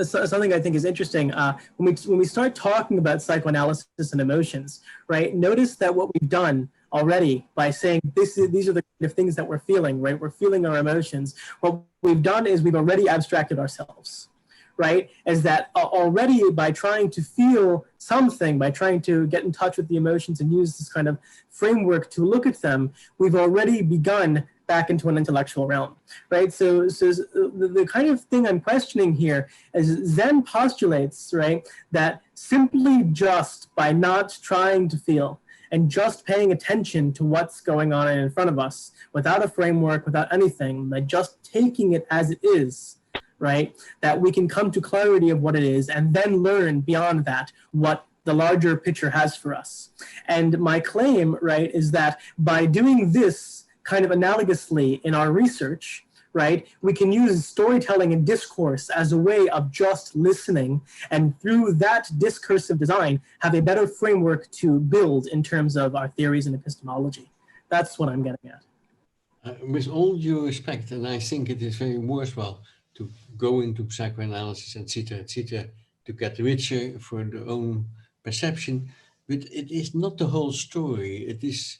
something I think is interesting. When we start talking about psychoanalysis and emotions, right? Notice that what we've done already by saying these are the kind of things that we're feeling, right? We're feeling our emotions. What we've done is we've already abstracted ourselves, right? Is that already by trying to feel something, by trying to get in touch with the emotions and use this kind of framework to look at them, we've already begun back into an intellectual realm, right? So the kind of thing I'm questioning here is Zen postulates, right, that simply just by not trying to feel and just paying attention to what's going on in front of us without a framework, without anything, by just taking it as it is, right, that we can come to clarity of what it is and then learn beyond that what the larger picture has for us. And my claim, right, is that by doing this kind of analogously in our research, right, we can use storytelling and discourse as a way of just listening, and through that discursive design, have a better framework to build in terms of our theories and epistemology. That's what I'm getting at. With all due respect, and I think it is very worthwhile to go into psychoanalysis, etc., to get richer for their own perception, but it is not the whole story. It is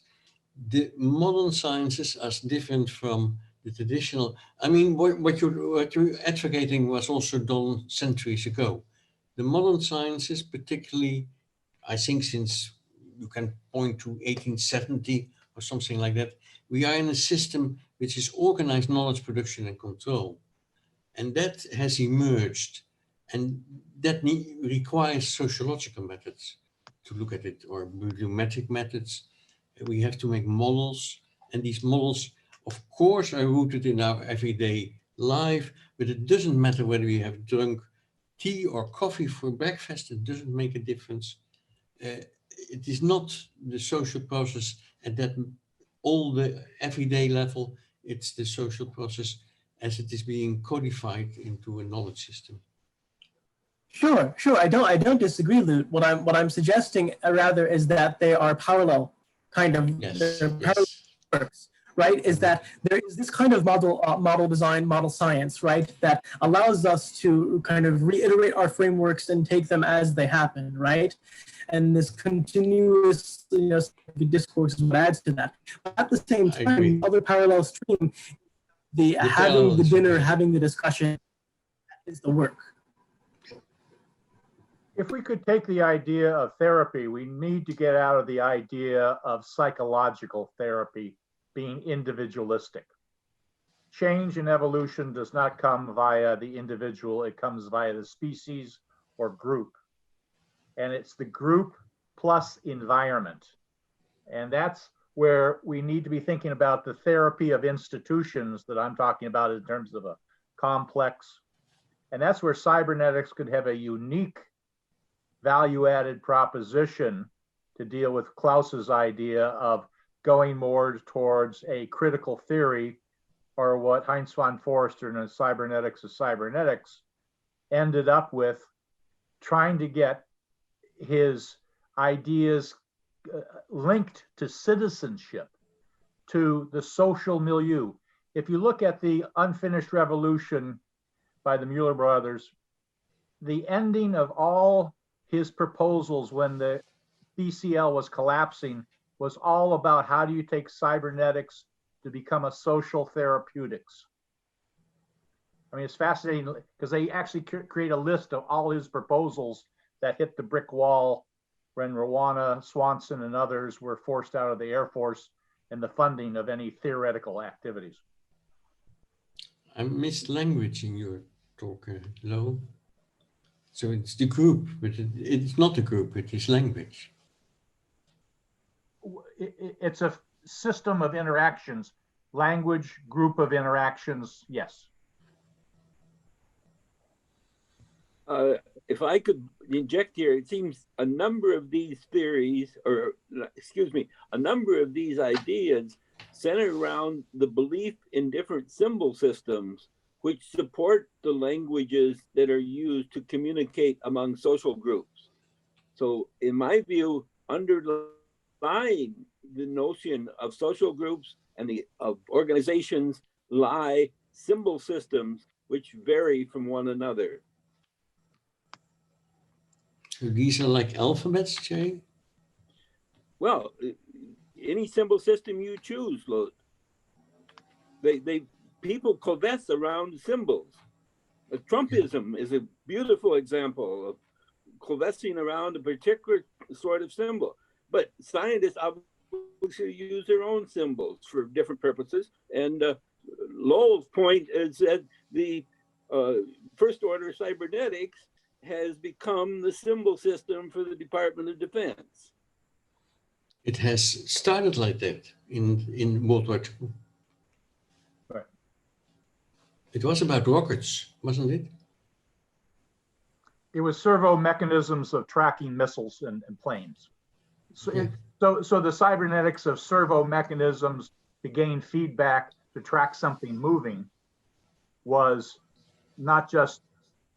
the modern sciences as different from the traditional. I mean, what you're advocating was also done centuries ago. The modern sciences, particularly, I think since you can point to 1870 or something like that, we are in a system which is organized knowledge production and control. And that has emerged, and that requires sociological methods to look at it, or bibliometric methods. We have to make models, and these models, of course, are rooted in our everyday life, but it doesn't matter whether we have drunk tea or coffee for breakfast, it doesn't make a difference. It is not the social process at that all the everyday level, it's the social process as it is being codified into a knowledge system. Sure, sure. I don't disagree, Lute. What I'm suggesting rather is that they are parallel, kind of. Yes, They're yes. parallel works, right? Is that there is this kind of model design, model science, right? That allows us to kind of reiterate our frameworks and take them as they happen, right? And this continuous, discourse is what adds to that. But at the same I time, agree. the other parallel stream, the having parallel the is dinner, okay. having the discussion, is the work. If we could take the idea of therapy, we need to get out of the idea of psychological therapy being individualistic. Change in evolution does not come via the individual, it comes via the species or group. And it's the group plus environment. And that's where we need to be thinking about the therapy of institutions that I'm talking about in terms of a complex. And that's where cybernetics could have a unique value-added proposition to deal with Klaus's idea of going more towards a critical theory, or what Heinz von Forster in Cybernetics of Cybernetics ended up with, trying to get his ideas linked to citizenship, to the social milieu. If you look at the Unfinished Revolution by the Mueller brothers, the ending of all his proposals when the BCL was collapsing was all about how do you take cybernetics to become a social therapeutics. I mean, it's fascinating because they actually create a list of all his proposals that hit the brick wall when Rwana, Swanson, and others were forced out of the Air Force and the funding of any theoretical activities. I missed language in your talk, Lo. So it's the group, but it's not a group, it is language. It's a system of interactions, language, group of interactions, yes. If I could inject here, it seems a number of these theories, or excuse me, a number of these ideas center around the belief in different symbol systems which support the languages that are used to communicate among social groups. So in my view, underlying the notion of social groups and of organizations lie symbol systems which vary from one another. So these are like alphabets, Jay? Well, any symbol system you choose, people coalesce around symbols. Trumpism is a beautiful example of coalescing around a particular sort of symbol. But scientists obviously use their own symbols for different purposes. And Lowell's point is that the first order cybernetics has become the symbol system for the Department of Defense. It has started like that in World War II. Right. It was about rockets, wasn't it? It was servo mechanisms of tracking missiles and planes. So, Yeah. so the cybernetics of servo mechanisms to gain feedback to track something moving was not just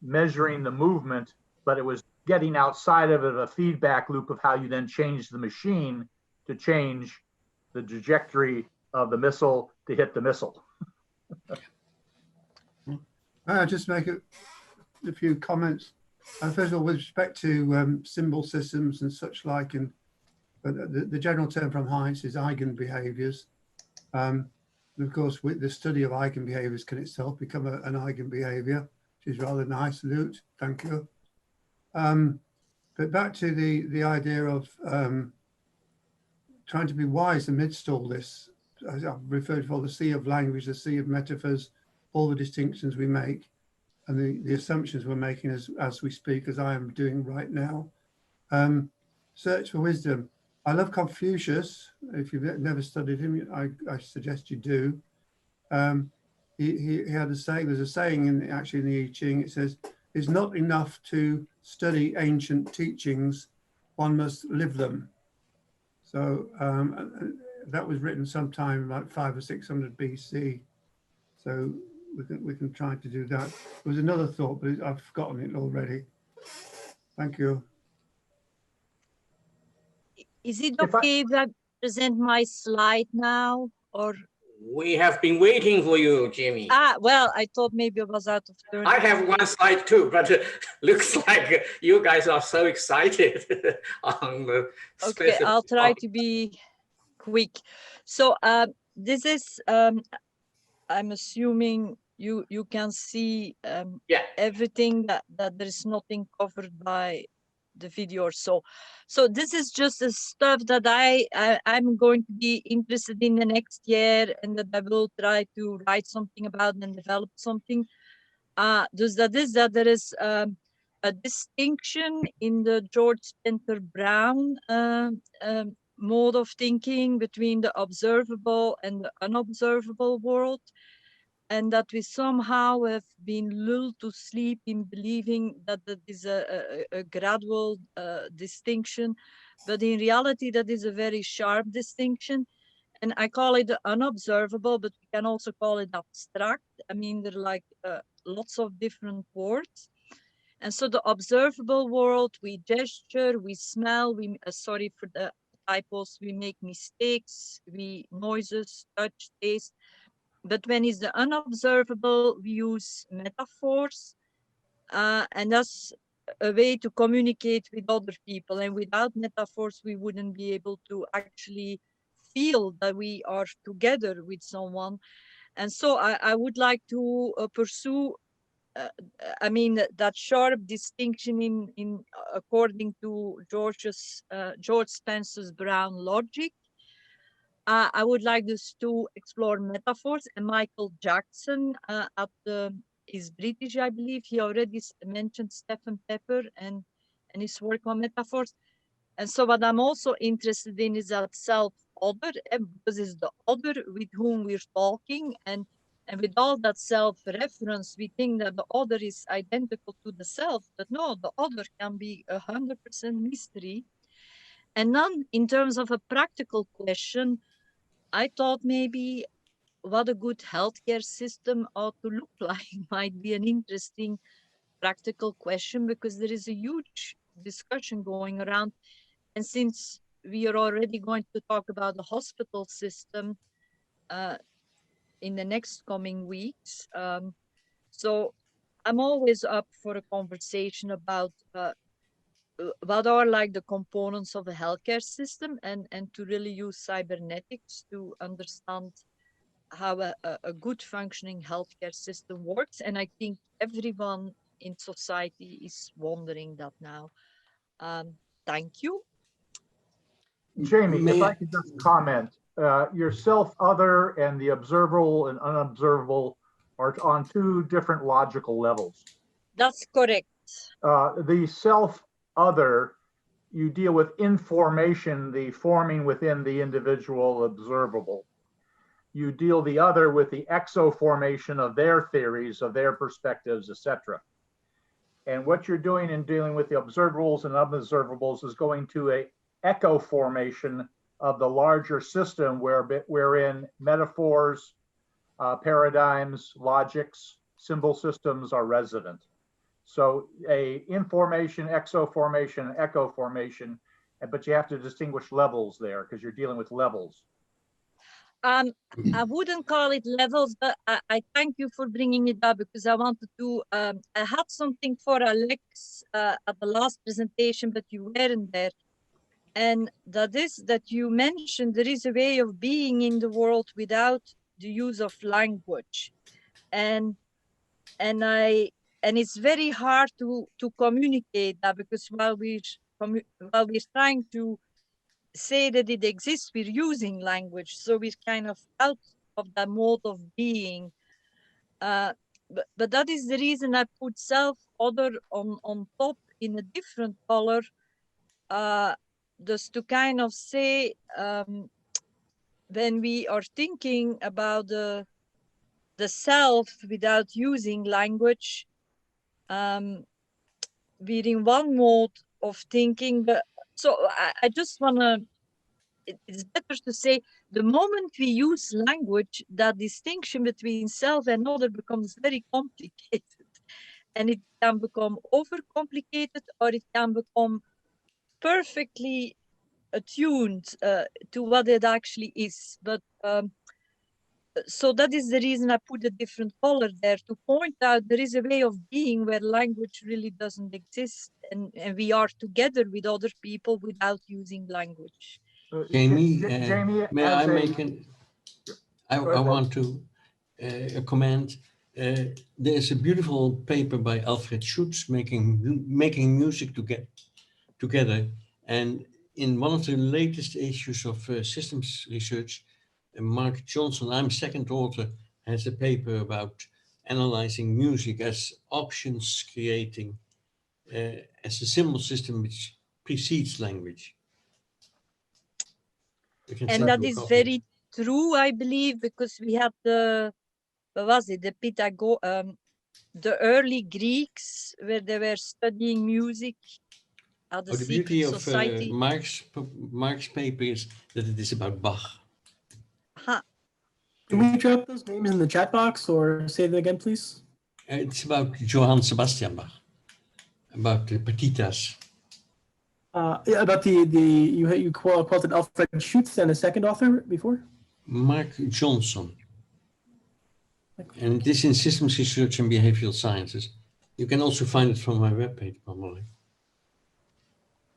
measuring the movement, but it was getting outside of it a feedback loop of how you then change the machine to change the trajectory of the missile to hit the missile. I'll just make a few comments. First of all, with respect to symbol systems and such like, and the general term from Heinz is eigenbehaviors. And of course, with the study of eigenbehaviors can itself become an eigenbehavior, which is rather nice, Lute, thank you. But back to the idea of trying to be wise amidst all this, as I've referred to, the sea of language, the sea of metaphors, all the distinctions we make, and the assumptions we're making as we speak, as I am doing right now. Search for wisdom. I love Confucius. If you've never studied him, I suggest you do. He had a saying, there's a saying actually in the I Ching, it says, it's not enough to study ancient teachings, one must live them. So that was written sometime like 500 or 600 BC. So we can try to do that. There was another thought, but I've forgotten it already. Thank you. Is it If I- okay if I present my slide now, or? We have been waiting for you, Jimmy. Well, I thought maybe I was out of turn. I have one slide too, but looks like you guys are so excited on the Okay, specific I'll try topic. to be quick. So this is, I'm assuming you can see Yeah. everything that there is nothing covered by the video or so. So this is just the stuff that I'm going to be interested in the next year, and that I will try to write something about and develop something. Dus that is that there is a distinction in the George Spencer Brown mode of thinking between the observable and the unobservable world, and that we somehow have been lulled to sleep in believing that that is a gradual distinction, but in reality that is a very sharp distinction. And I call it unobservable, but we can also call it abstract. I mean, there are like lots of different words. And so the observable world, we gesture, we smell, sorry for the typos, we make mistakes, we noises, touch, taste. But when it's the unobservable, we use metaphors, and that's a way to communicate with other people. And without metaphors, we wouldn't be able to actually feel that we are together with someone. And so I would like to pursue, I mean, that sharp distinction in according to George Spencer's Brown logic. I would like us to explore metaphors, and Michael Jackson is British, I believe. He already mentioned Stephen Pepper and his work on metaphors. And so what I'm also interested in is that self-other, because it's the other with whom we're talking, and with all that self-reference, we think that the other is identical to the self, but no, the other can be 100% mystery. And then in terms of a practical question, I thought maybe what a good healthcare system ought to look like might be an interesting practical question, because there is a huge discussion going around. And since we are already going to talk about the hospital system in the next coming weeks, so I'm always up for a conversation about what are like the components of a healthcare system, and to really use cybernetics to understand how a good functioning healthcare system works. And I think everyone in society is wondering that now. Thank you. Jamie, if May I could just comment, your self-other and the observable and unobservable are on two different logical levels. That's correct. The self-other, you deal with information, the forming within the individual observable. You deal the other with the exoformation of their theories, of their perspectives, etc. And what you're doing in dealing with the observables and unobservables is going to a echo formation of the larger system wherein metaphors, paradigms, logics, symbol systems are resident. So a information, exoformation, echo formation, but you have to distinguish levels there because you're dealing with levels. I wouldn't call it levels, but I thank you for bringing it up, because I wanted to, I had something for Alex at the last presentation, but you weren't there. And that is that you mentioned there is a way of being in the world without the use of language. And it's very hard to communicate that, because while we're trying to say that it exists, we're using language, so we're kind of out of that mode of being. But that is the reason I put self-other on top in a different color, just to kind of say, when we are thinking about the self without using language, we're in one mode of thinking. But so I just want to, it's better to say, the moment we use language, that distinction between self and other becomes very complicated. and it can become overcomplicated, or it can become perfectly attuned to what it actually is. But so that is the reason I put a different color there, to point out there is a way of being where language really doesn't exist, and we are together with other people without using language. Jamie, Jamie, may as I a- make an, I Go ahead, Bob. want to comment. There's a beautiful paper by Alfred Schutz, making music to get together. And in one of the latest issues of systems research, Mark Johnson, I'm second author, has a paper about analyzing music as options creating as a symbol system which precedes language. We can And send that you a is copy. very true, I believe, because we had what was it, the early Greeks, where they were studying music at the The beauty secret of society. Mark's paper is that it is about Bach. Aha. Can we drop those names in the chat box or say them again, please? It's about Johann Sebastian Bach, about the partitas. Yeah, about you quoted Alfred Schutz and a second author before? Mark Johnson. And this in systems research and behavioral sciences. You can also find it from my webpage, probably.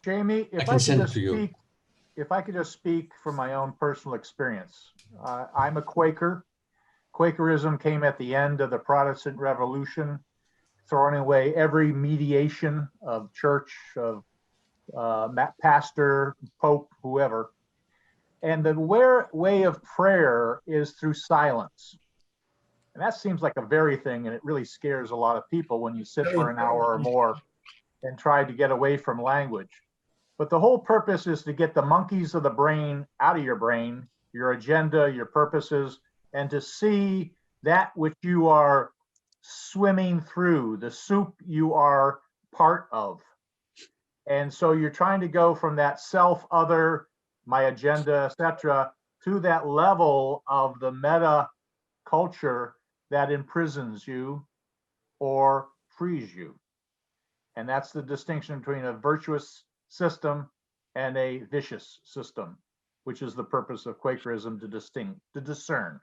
Jamie, I can send it to you. If I could just speak from my own personal experience. I'm a Quaker. Quakerism came at the end of the Protestant Revolution, throwing away every mediation of church, of pastor, pope, whoever. And the way of prayer is through silence. And that seems like a very thing, and it really scares a lot of people when you sit for an hour or more and try to get away from language. But the whole purpose is to get the monkeys of the brain out of your brain, your agenda, your purposes, and to see that which you are swimming through, the soup you are part of. And so you're trying to go from that self, other, my agenda, etc., to that level of the meta culture that imprisons you or frees you. And that's the distinction between a virtuous system and a vicious system, which is the purpose of Quakerism, to discern.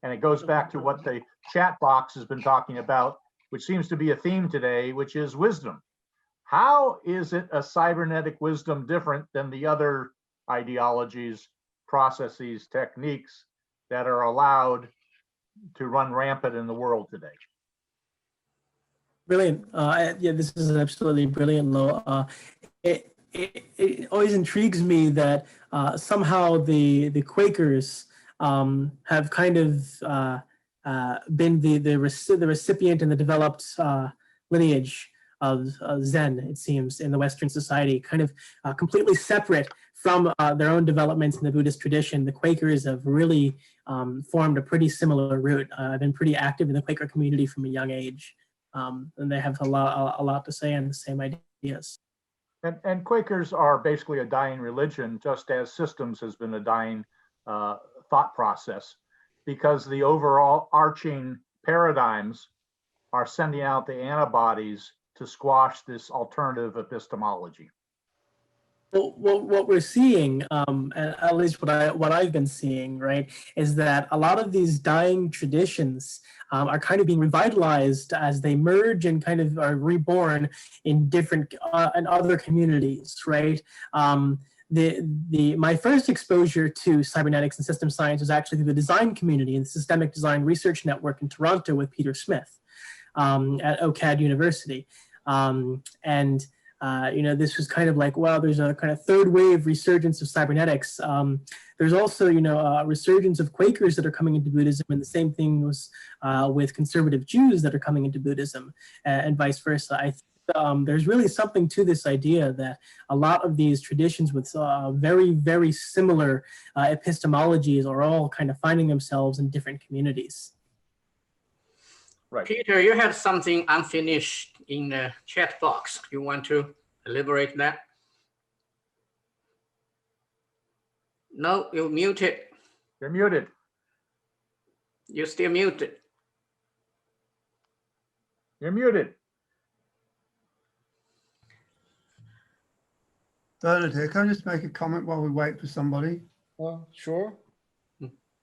And it goes back to what the chat box has been talking about, which seems to be a theme today, which is wisdom. How is it a cybernetic wisdom different than the other ideologies, processes, techniques that are allowed to run rampant in the world today? Brilliant. Yeah, this is absolutely brilliant, Lo. It always intrigues me that somehow the Quakers have kind of been the recipient and the developed lineage of Zen, it seems, in the Western society, kind of completely separate from their own developments in the Buddhist tradition. The Quakers have really formed a pretty similar route. I've been pretty active in the Quaker community from a young age. And they have a lot to say on the same ideas. And Quakers are basically a dying religion, just as systems has been a dying thought process, because the overall arching paradigms are sending out the antibodies to squash this alternative epistemology. Well, what we're seeing, at least what I've been seeing, right, is that a lot of these dying traditions are kind of being revitalized as they merge and kind of are reborn in different and other communities, right? My first exposure to cybernetics and system science was actually through the design community and the Systemic Design Research Network in Toronto with Peter Smith at OCAD University, this was kind of like, wow, there's a kind of third wave resurgence of cybernetics. There's also, a resurgence of Quakers that are coming into Buddhism, and the same thing was with conservative Jews that are coming into Buddhism, and vice versa. I think there's really something to this idea that a lot of these traditions with very, very similar epistemologies are all kind of finding themselves in different communities. Right. Peter, you have something unfinished in the chat box. You want to elaborate that? No, you're muted. You're muted. You're still muted. You're muted. Bernard here. Can I just make a comment while we wait for somebody? Sure.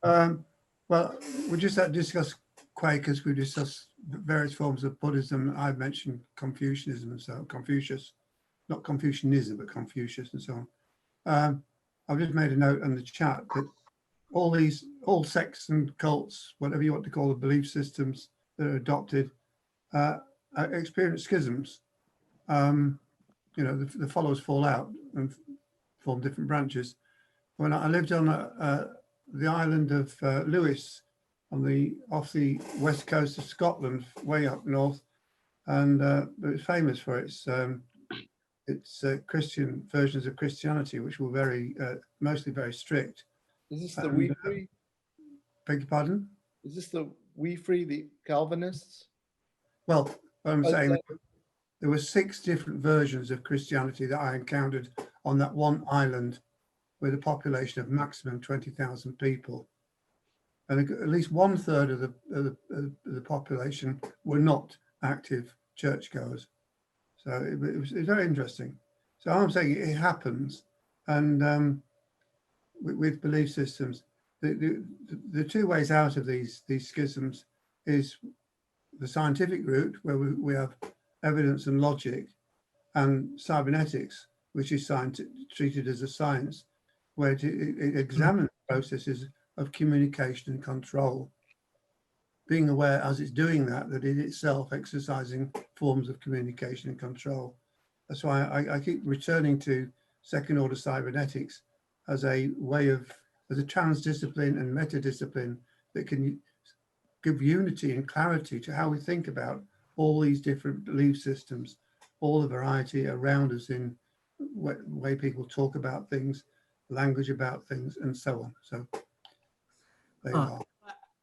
Well, we just had discussed Quakers. We discussed various forms of Buddhism. I mentioned Confucianism and so on. Confucius, not Confucianism, but Confucius and so on. I've just made a note in the chat that all sects and cults, whatever you want to call the belief systems that are adopted, experience schisms. You know, the followers fall out and form different branches. When I lived on the island of Lewis, off the west coast of Scotland, way up north, and it's famous for its Christian versions of Christianity, which were mostly very strict. Is this the We Free? Beg your pardon? Is this the We Free, the Calvinists? Well, what I'm saying, there were 6 different versions of Christianity that I encountered on that one island with a population of maximum 20,000 people. And at least 1/3 of the population were not active churchgoers. So it was very interesting. So I'm saying it happens. And with belief systems, the 2 ways out of these schisms is the scientific route, where we have evidence and logic, and cybernetics, which is treated as a science, where it examines processes of communication and control, being aware as it's doing that it itself exercising forms of communication and control. That's why I keep returning to second order cybernetics as a way of, as a transdiscipline and metadiscipline that can give unity and clarity to how we think about all these different belief systems, all the variety around us in way people talk about things, language about things, and so on. So there you are.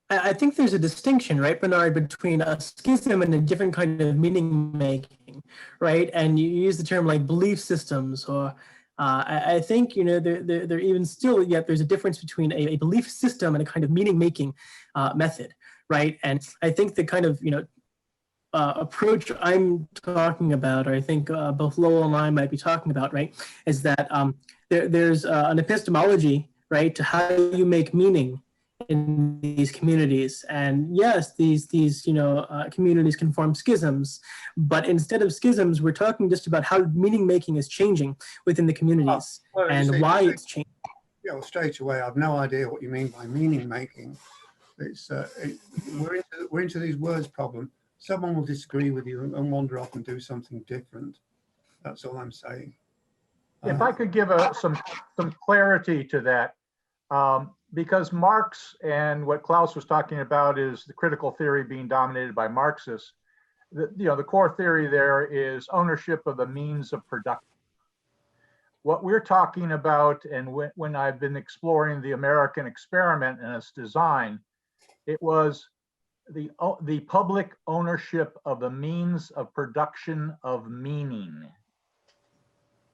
I think there's a distinction, right, Bernard, between a schism and a different kind of meaning making, right? And you use the term like belief systems, or I think, you know, there even still yet there's a difference between a belief system and a kind of meaning making method, right? And I think the kind of, you know, approach I'm talking about, or I think both Lowell and I might be talking about, right, is that there's an epistemology, right, to how you make meaning in these communities. And yes, these you know, communities can form schisms, but instead of schisms, we're talking just about how meaning making is changing within the communities and why it's changing. Yeah, well, straight away, I've no idea what you mean by meaning making. It's we're into these words problem. Someone will disagree with you and wander off and do something different. That's all I'm saying. If I could give some clarity to that, because Marx and what Klaus was talking about is the critical theory being dominated by Marxists. The core theory there is ownership of the means of production. What we're talking about, and when I've been exploring the American experiment and its design, it was the public ownership of the means of production of meaning.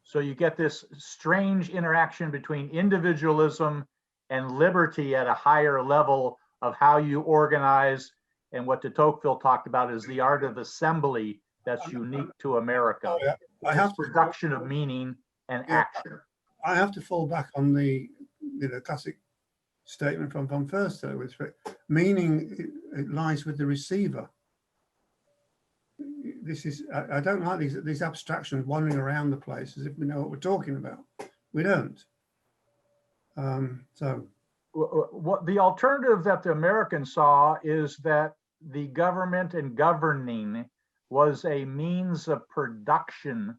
So you get this strange interaction between individualism and liberty at a higher level of how you organize. And what de Tocqueville talked about is the art of assembly that's unique to America. I have production of meaning and action. I have to fall back on the classic statement from von Förster, which meaning it lies with the receiver. This is, I don't like these abstractions wandering around the place as if we know what we're talking about. We don't. So what the alternative that the Americans saw is that the government and governing was a means of production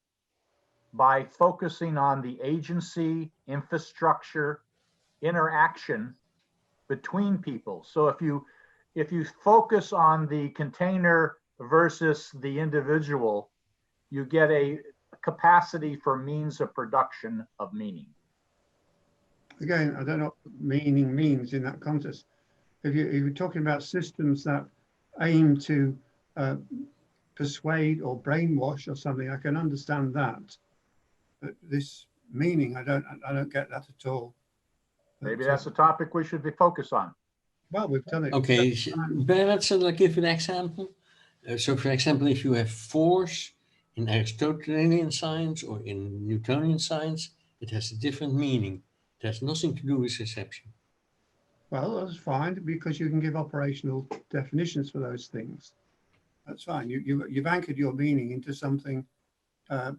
by focusing on the agency, infrastructure, interaction between people. So if you focus on the container versus the individual, you get a capacity for means of production of meaning. Again, I don't know what meaning means in that context. If you're talking about systems that aim to persuade or brainwash or something, I can understand that. But this meaning, I don't get that at all. Maybe that's a topic we should be focused on. Well, we've done it. Okay, Bernard, shall I give an example? So for example, if you have force in Aristotelian science or in Newtonian science, it has a different meaning. It has nothing to do with perception. Well, that's fine because you can give operational definitions for those things. That's fine. You've anchored your meaning into something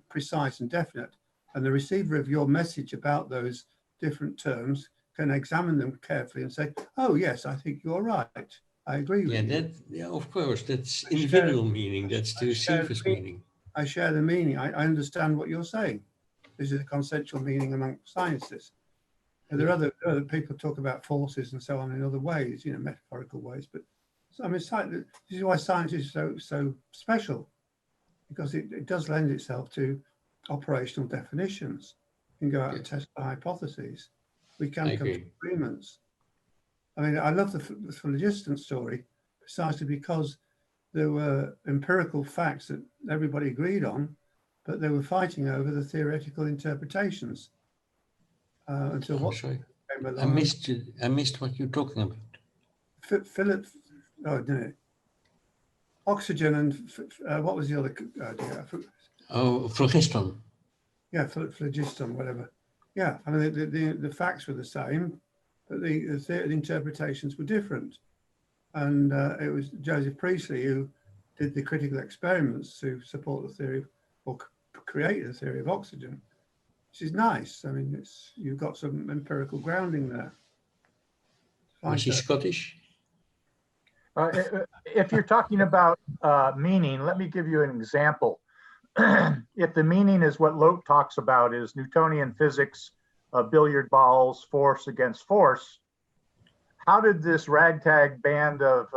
precise and definite, and the receiver of your message about those different terms can examine them carefully and say, "Oh yes, I think you're right. I agree with you." Yeah, of course, that's individual meaning. That's the receiver's meaning. I share the meaning. I understand what you're saying. This is a consensual meaning among scientists. And there are other people talk about forces and so on in other ways, metaphorical ways. But I mean, this is why science is so special, because it does lend itself to operational definitions. You can go out and test the hypotheses. We can come to agreements. I mean, I love the phlogiston story precisely because there were empirical facts that everybody agreed on, but they were fighting over the theoretical interpretations. Until what came along. I missed what you're talking about. Oxygen and what was the other idea? Oh, phlogiston. Yeah, phlogiston, whatever. Yeah, I mean the facts were the same, but the interpretations were different. And it was Joseph Priestley who did the critical experiments to support the theory or create the theory of oxygen, which is nice. I mean, you've got some empirical grounding there. Was he Scottish? If you're talking about meaning, let me give you an example. If the meaning is what Lote talks about is Newtonian physics, billiard balls, force against force, how did this ragtag band of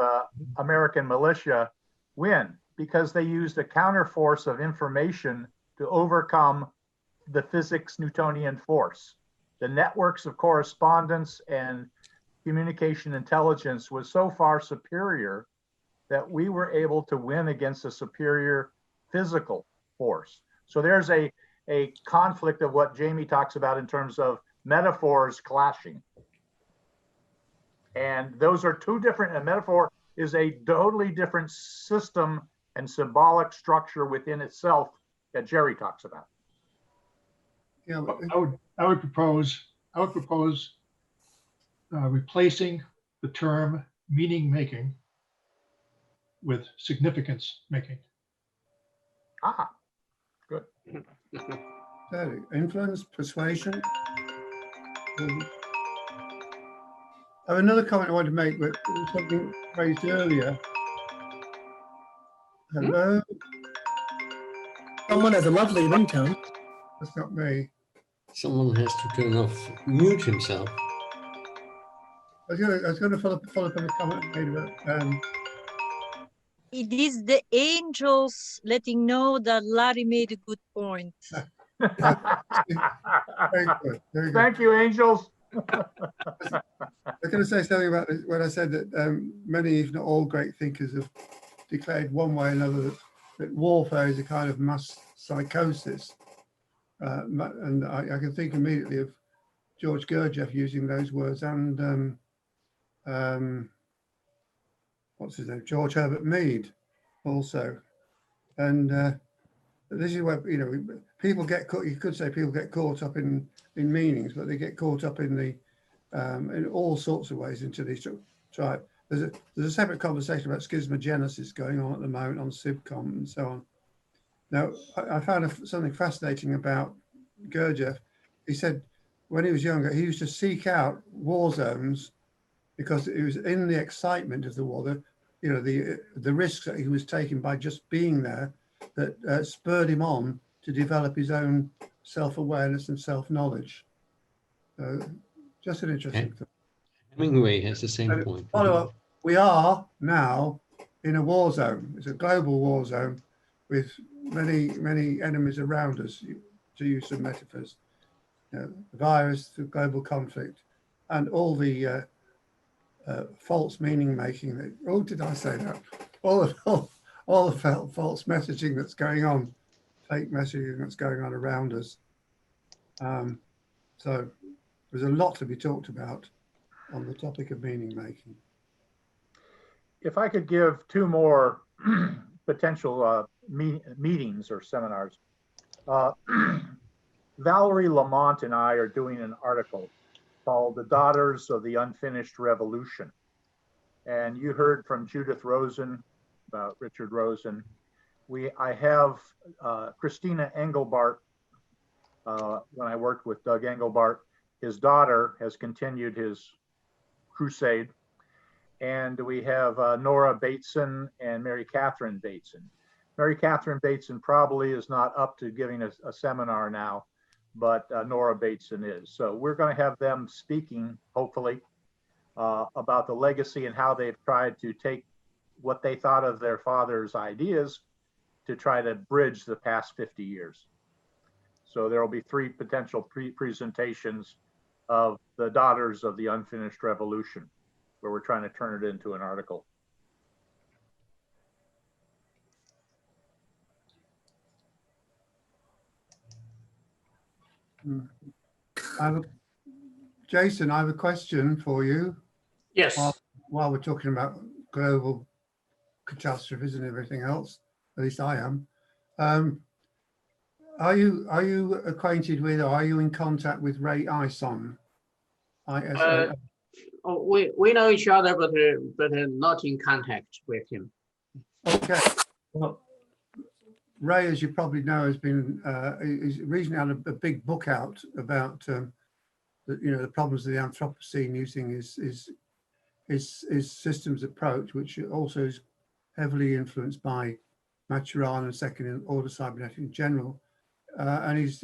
American militia win? Because they used a counterforce of information to overcome the physics Newtonian force. The networks of correspondence and communication intelligence was so far superior that we were able to win against a superior physical force. So there's a conflict of what Jamie talks about in terms of metaphors clashing. And those are two different, a metaphor is a totally different system and symbolic structure within itself that Jerry talks about. Yeah, I would propose replacing the term meaning making with significance making. Ah, good. Influence, persuasion. I have another comment I want to make, but it was something raised earlier. Hello? Someone has a lovely ringtone. That's not me. Someone has to turn off, mute himself. I was going to follow up on a comment made about. It is the angels letting know that Larry made a good point. Very good. Very good. Thank you, angels. I was going to say something about when I said that many, if not all, great thinkers have declared one way or another that warfare is a kind of mass psychosis. And I can think immediately of George Gurdjieff using those words and what's his name? George Herbert Mead also. And this is where, people get caught, you could say people get caught up in meanings, but they get caught up in in all sorts of ways into these tribe. There's a separate conversation about schismogenesis going on at the moment on Sibcom and so on. Now, I found something fascinating about Gurdjieff. He said when he was younger, he used to seek out war zones because it was in the excitement of the war, the risks that he was taking by just being there that spurred him on to develop his own self-awareness and self-knowledge. Just an interesting thing. Hemingway has the same point. Follow up. We are now in a war zone. It's a global war zone with many, many enemies around us, to use some metaphors. The virus, the global conflict, and all the false meaning making. Oh, did I say that? All the false messaging that's going on, fake messaging that's going on around us. So there's a lot to be talked about on the topic of meaning making. If I could give two more potential meetings or seminars. Valerie Lamont and I are doing an article called "The Daughters of the Unfinished Revolution." And you heard from Judith Rosen about Richard Rosen. I have Christina Engelbart. When I worked with Doug Engelbart, his daughter has continued his crusade. And we have Nora Bateson and Mary Catherine Bateson. Mary Catherine Bateson probably is not up to giving a seminar now, but Nora Bateson is. So we're going to have them speaking, hopefully, about the legacy and how they've tried to take what they thought of their father's ideas to try to bridge the past 50 years. So there will be 3 potential presentations of the Daughters of the Unfinished Revolution, where we're trying to turn it into an article. Jason, I have a question for you. Yes. While we're talking about global catastrophes and everything else, at least I am. Are you acquainted with, or are you in contact with Ray Ison? We know each other, but not in contact with him. Okay. Well, Ray, as you probably know, has been he's recently had a big book out about the problems of the Anthropocene using his systems approach, which also is heavily influenced by Maturan and second order cybernetics in general. And he's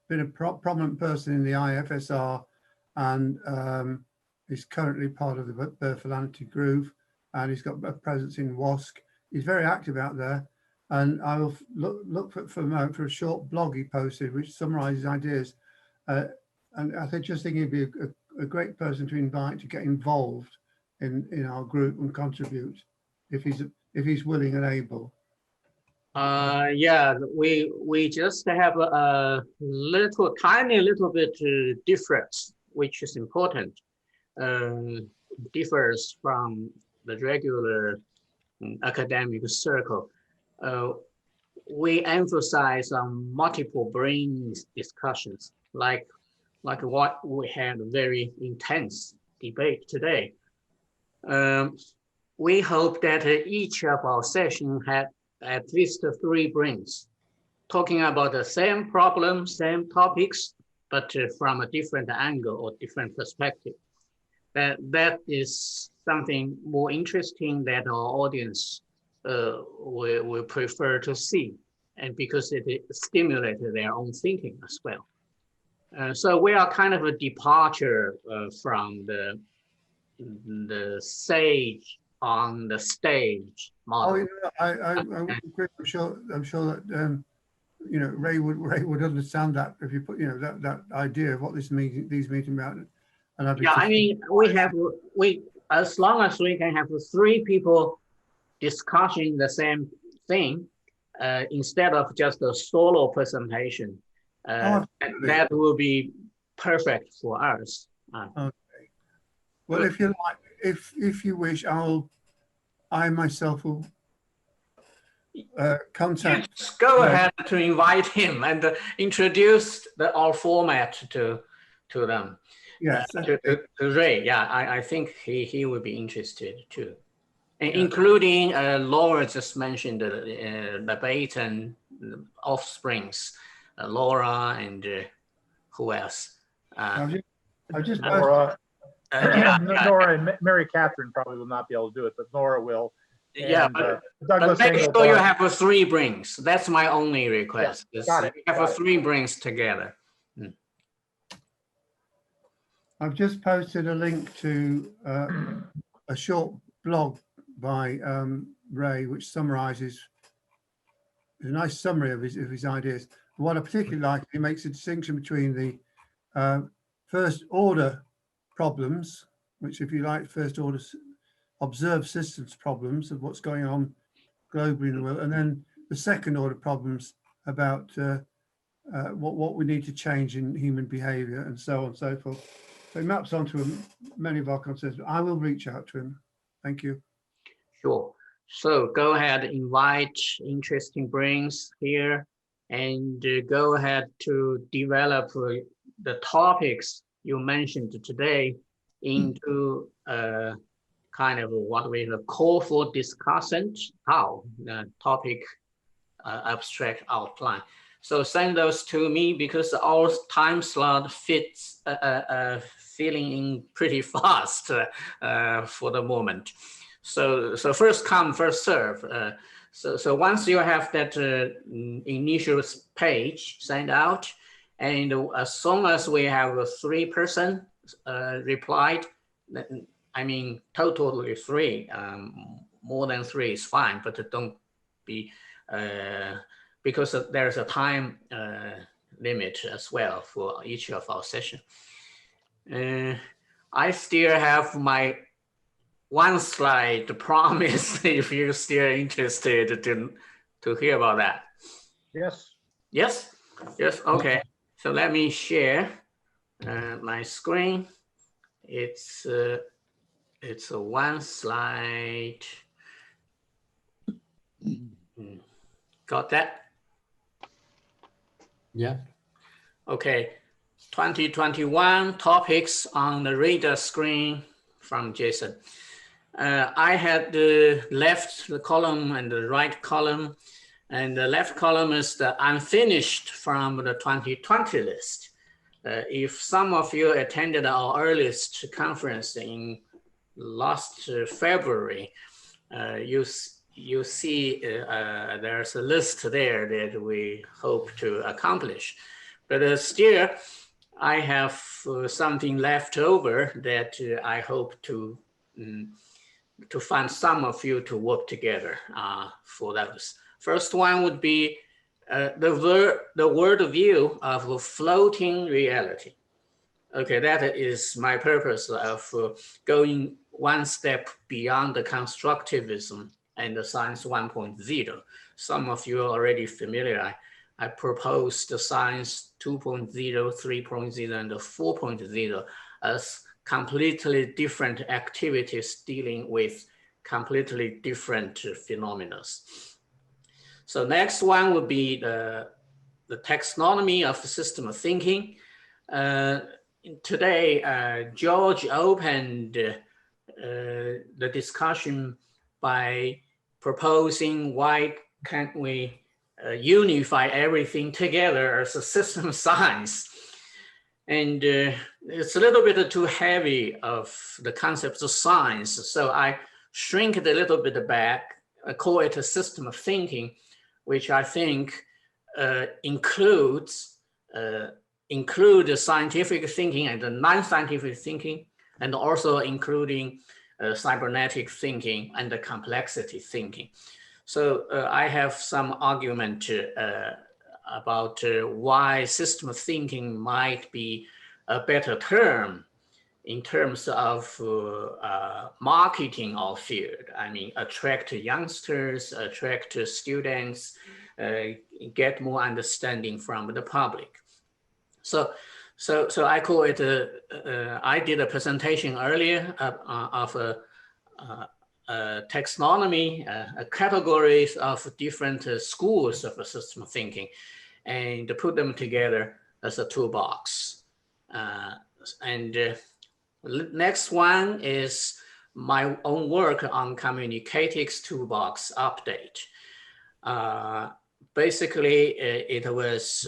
been a prominent person in the IFSR, and he's currently part of the Bertholanti Group, and he's got a presence in WASC. He's very active out there, and I will look for a short blog he posted which summarizes ideas. And I just think he'd be a great person to invite to get involved in our group and contribute if he's willing and able. Yeah, we just have a tiny little bit difference, which is important. Differs from the regular academic circle. We emphasize on multiple brain discussions, like what we had a very intense debate today. We hope that each of our sessions had at least 3 brains, talking about the same problem, same topics, but from a different angle or different perspective. That is something more interesting that our audience will prefer to see, and because it stimulated their own thinking as well. So we are kind of a departure from the sage on the stage model. I'm sure that Ray would understand that if you put that idea of what these meetings about. And yeah, I mean we as long as we can have 3 people discussing the same thing instead of just a solo presentation, that will be perfect for us. Okay. Well, if you like, if you wish, I myself will contact. Yes, go ahead to invite him and introduce our format to them. Yes, to Ray. Yeah, I think he would be interested too, and including Laura just mentioned the Baton offsprings, Laura and who else? Nora. Nora and Mary Catherine probably will not be able to do it, but Nora will. Yeah, and, but make sure you have 3 brains. That's my only request. Yeah, got it. Have 3 brains together. I've just posted a link to a short blog by Ray, which summarizes a nice summary of his ideas. What I particularly like, he makes a distinction between the first order problems, which, if you like, first order observed systems problems of what's going on globally in the world, and then the second order problems about what we need to change in human behavior and so on and so forth. So it maps onto many of our concerns. I will reach out to him. Thank you. Sure. So go ahead, invite interesting brains here and go ahead to develop the topics you mentioned today into kind of what we call for discussion, how the topic abstract outline. So send those to me because our time slot fits filling in pretty fast for the moment. So first come, first serve. So once you have that initial page sent out, and as soon as we have 3 person replied, I mean totally 3, more than 3 is fine, but don't be because there's a time limit as well for each of our session. I still have my 1 slide promise if you're still interested to hear about that. Yes. Yes? Yes, okay. So let me share my screen. It's a 1 slide. Got that? Yeah. Okay. 2021 topics on the radar screen from Jason. I had the left column and the right column, and the left column is the unfinished from the 2020 list. If some of you attended our earliest conference in last February, you see there's a list there that we hope to accomplish. But still, I have something left over that I hope to find some of you to work together for those. First one would be the world view of floating reality. Okay, that is my purpose of going 1 step beyond the constructivism and the science 1.0. Some of you are already familiar. I proposed the science 2.0, 3.0, and the 4.0 as completely different activities dealing with completely different phenomena. So next one would be the taxonomy of system of thinking. Today, George opened the discussion by proposing why can't we unify everything together as a system of science. And it's a little bit too heavy of the concepts of science. So I shrink it a little bit back. I call it a system of thinking, which I think include the scientific thinking and the non-scientific thinking, and also including cybernetic thinking and the complexity thinking. So I have some argument about why system of thinking might be a better term in terms of marketing our field. I mean, attract youngsters, attract students, get more understanding from the public. So I call it, I did a presentation earlier of a taxonomy, categories of different schools of a system of thinking, and to put them together as a toolbox. Next one is my own work on Communicatics Toolbox update. Basically, it was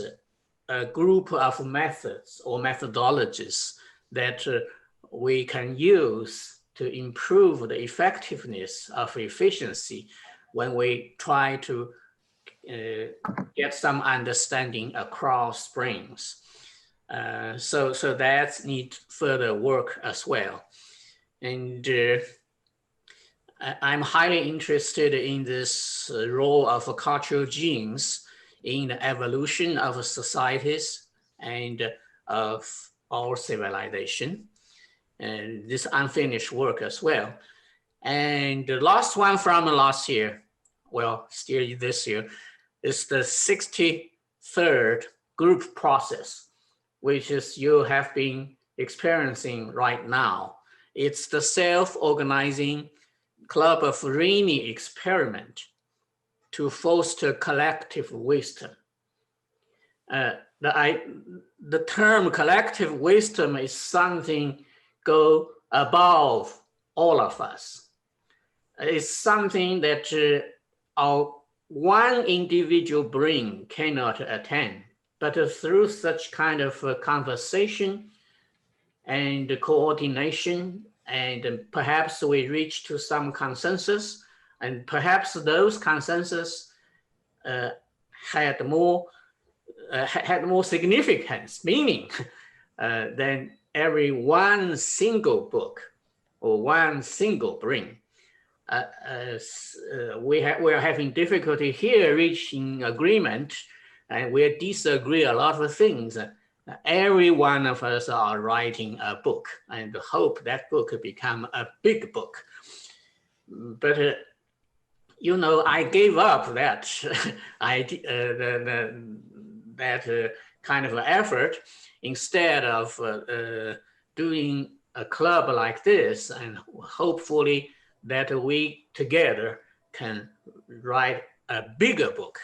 a group of methods or methodologies that we can use to improve the effectiveness of efficiency when we try to get some understanding across brains. So that needs further work as well. And I'm highly interested in this role of cultural genes in the evolution of societies and of our civilization. And this unfinished work as well. And the last one from last year, well, still this year, is the 63rd group process, which is you have been experiencing right now. It's the self-organizing Club of Remy experiment to foster collective wisdom. The term collective wisdom is something go above all of us. It's something that our one individual brain cannot attain, but through such kind of conversation and coordination, and perhaps we reach to some consensus, and perhaps those consensus had more significance, meaning than every one single book or one single brain. We are having difficulty here reaching agreement, and we disagree a lot of things. Every one of us are writing a book and hope that book become a big book. But you know, I gave up that that kind of effort instead of doing a club like this, and hopefully that we together can write a bigger book.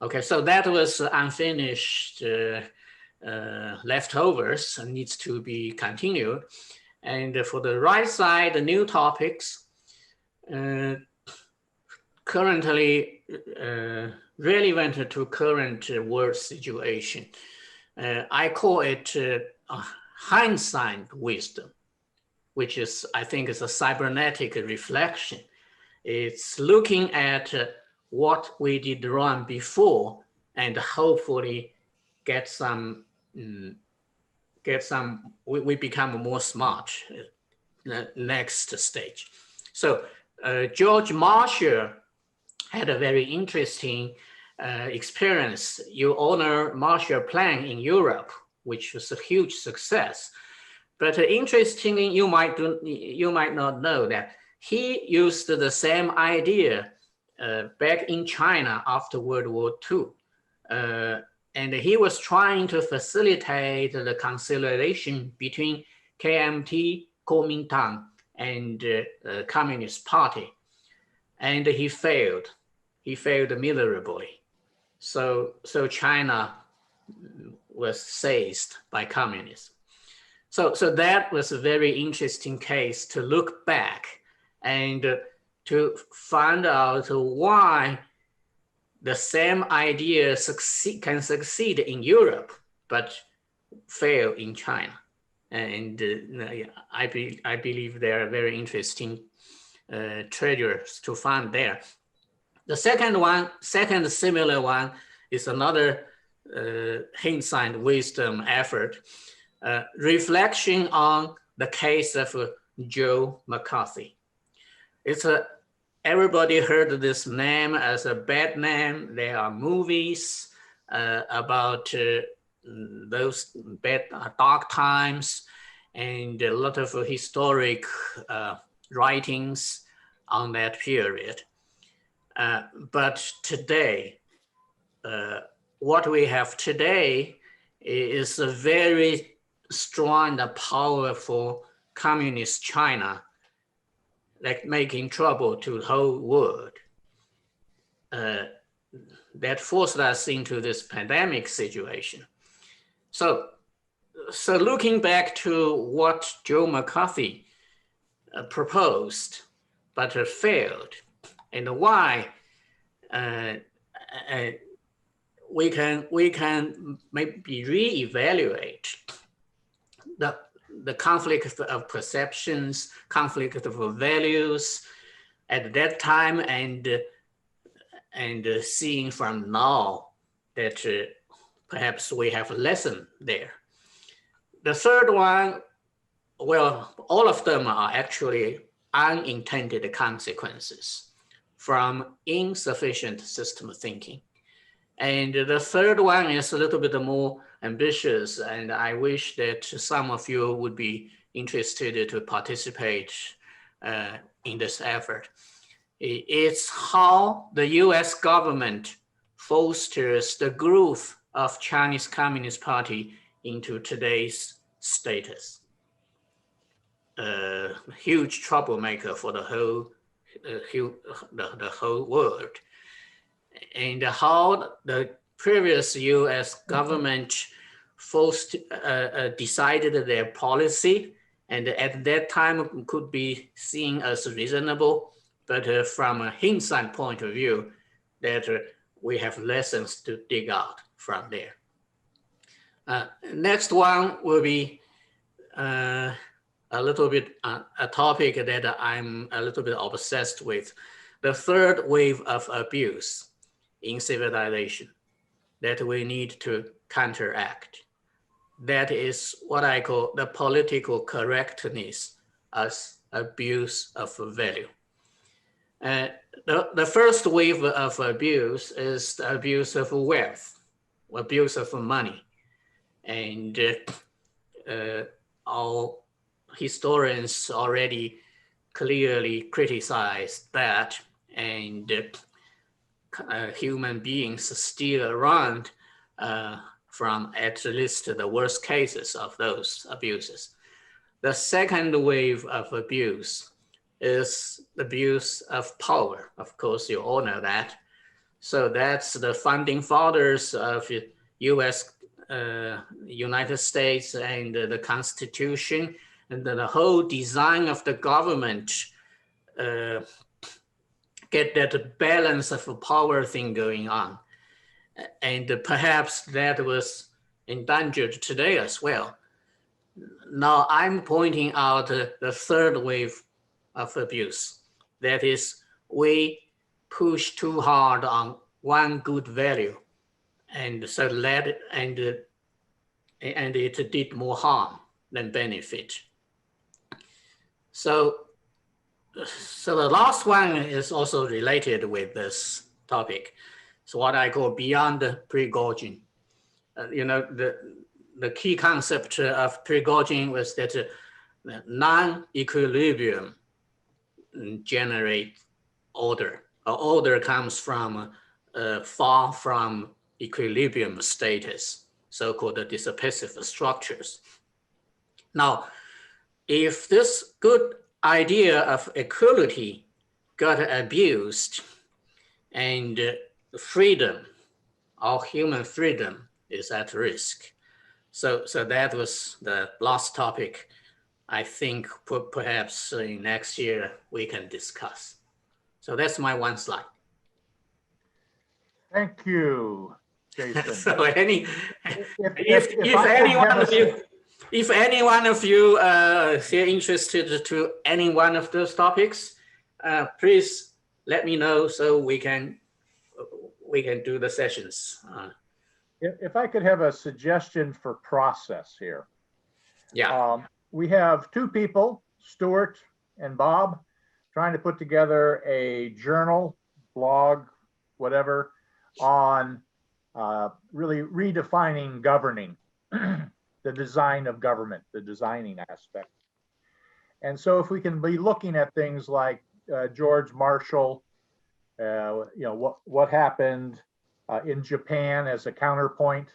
Okay, so that was unfinished leftovers and needs to be continued. And for the right side, the new topics, currently relevant to current world situation. I call it hindsight wisdom, which is, I think, is a cybernetic reflection. It's looking at what we did wrong before and hopefully we become more smart next stage. So George Marshall had a very interesting experience. You honor Marshall Plan in Europe, which was a huge success. But interestingly, you might not know that he used the same idea back in China after World War II. And he was trying to facilitate the conciliation between KMT, Kuomintang, and Communist Party. And he failed. He failed miserably. So China was seized by communism. So that was a very interesting case to look back and to find out why the same idea can succeed in Europe, but fail in China. And I believe there are very interesting treasures to find there. The second similar one is another hindsight wisdom effort, reflection on the case of Joe McCarthy. It's everybody heard this name as a bad name. There are movies about those bad dark times and a lot of historic writings on that period. But today, what we have today is a very strong and powerful communist China, like making trouble to the whole world. That forced us into this pandemic situation. So looking back to what Joe McCarthy proposed, but failed, and why we can maybe reevaluate the conflict of perceptions, conflict of values at that time, and seeing from now that perhaps we have a lesson there. The third one, well, all of them are actually unintended consequences from insufficient system thinking. And the third one is a little bit more ambitious, and I wish that some of you would be interested to participate in this effort. It's how the US government fosters the growth of Chinese Communist Party into today's status. A huge troublemaker for the whole the whole world. And how the previous US government first decided their policy, and at that time could be seen as reasonable, but from a hindsight point of view, that we have lessons to dig out from there. Next one will be a little bit a topic that I'm a little bit obsessed with, the third wave of abuse in civilization that we need to counteract. That is what I call the political correctness as abuse of value. The first wave of abuse is the abuse of wealth, abuse of money. And all historians already clearly criticized that, and human beings still around from at least the worst cases of those abuses. The second wave of abuse is abuse of power. Of course, you all know that. So that's the founding fathers of US, United States, and the Constitution, and the whole design of the government get that balance of power thing going on. And perhaps that was endangered today as well. Now I'm pointing out the third wave of abuse. That is, we push too hard on one good value, and so it did more harm than benefit. So the last one is also related with this topic. It's what I call beyond Prigozhin. You know, the key concept of Prigozhin was that non-equilibrium generate order. Order comes from far from equilibrium status, so-called disapassive structures. Now, if this good idea of equality got abused, and freedom, our human freedom, is at risk. So that was the last topic. I think perhaps next year we can discuss. So that's my one slide. Thank you, Jason. So if any one of you feel interested to any one of those topics, please let me know so we can do the sessions. If I could have a suggestion for process here. Yeah. We have two people, Stuart and Bob, trying to put together a journal, blog, whatever, on really redefining governing, the design of government, the designing aspect. And so if we can be looking at things like George Marshall, you know, what happened in Japan as a counterpoint.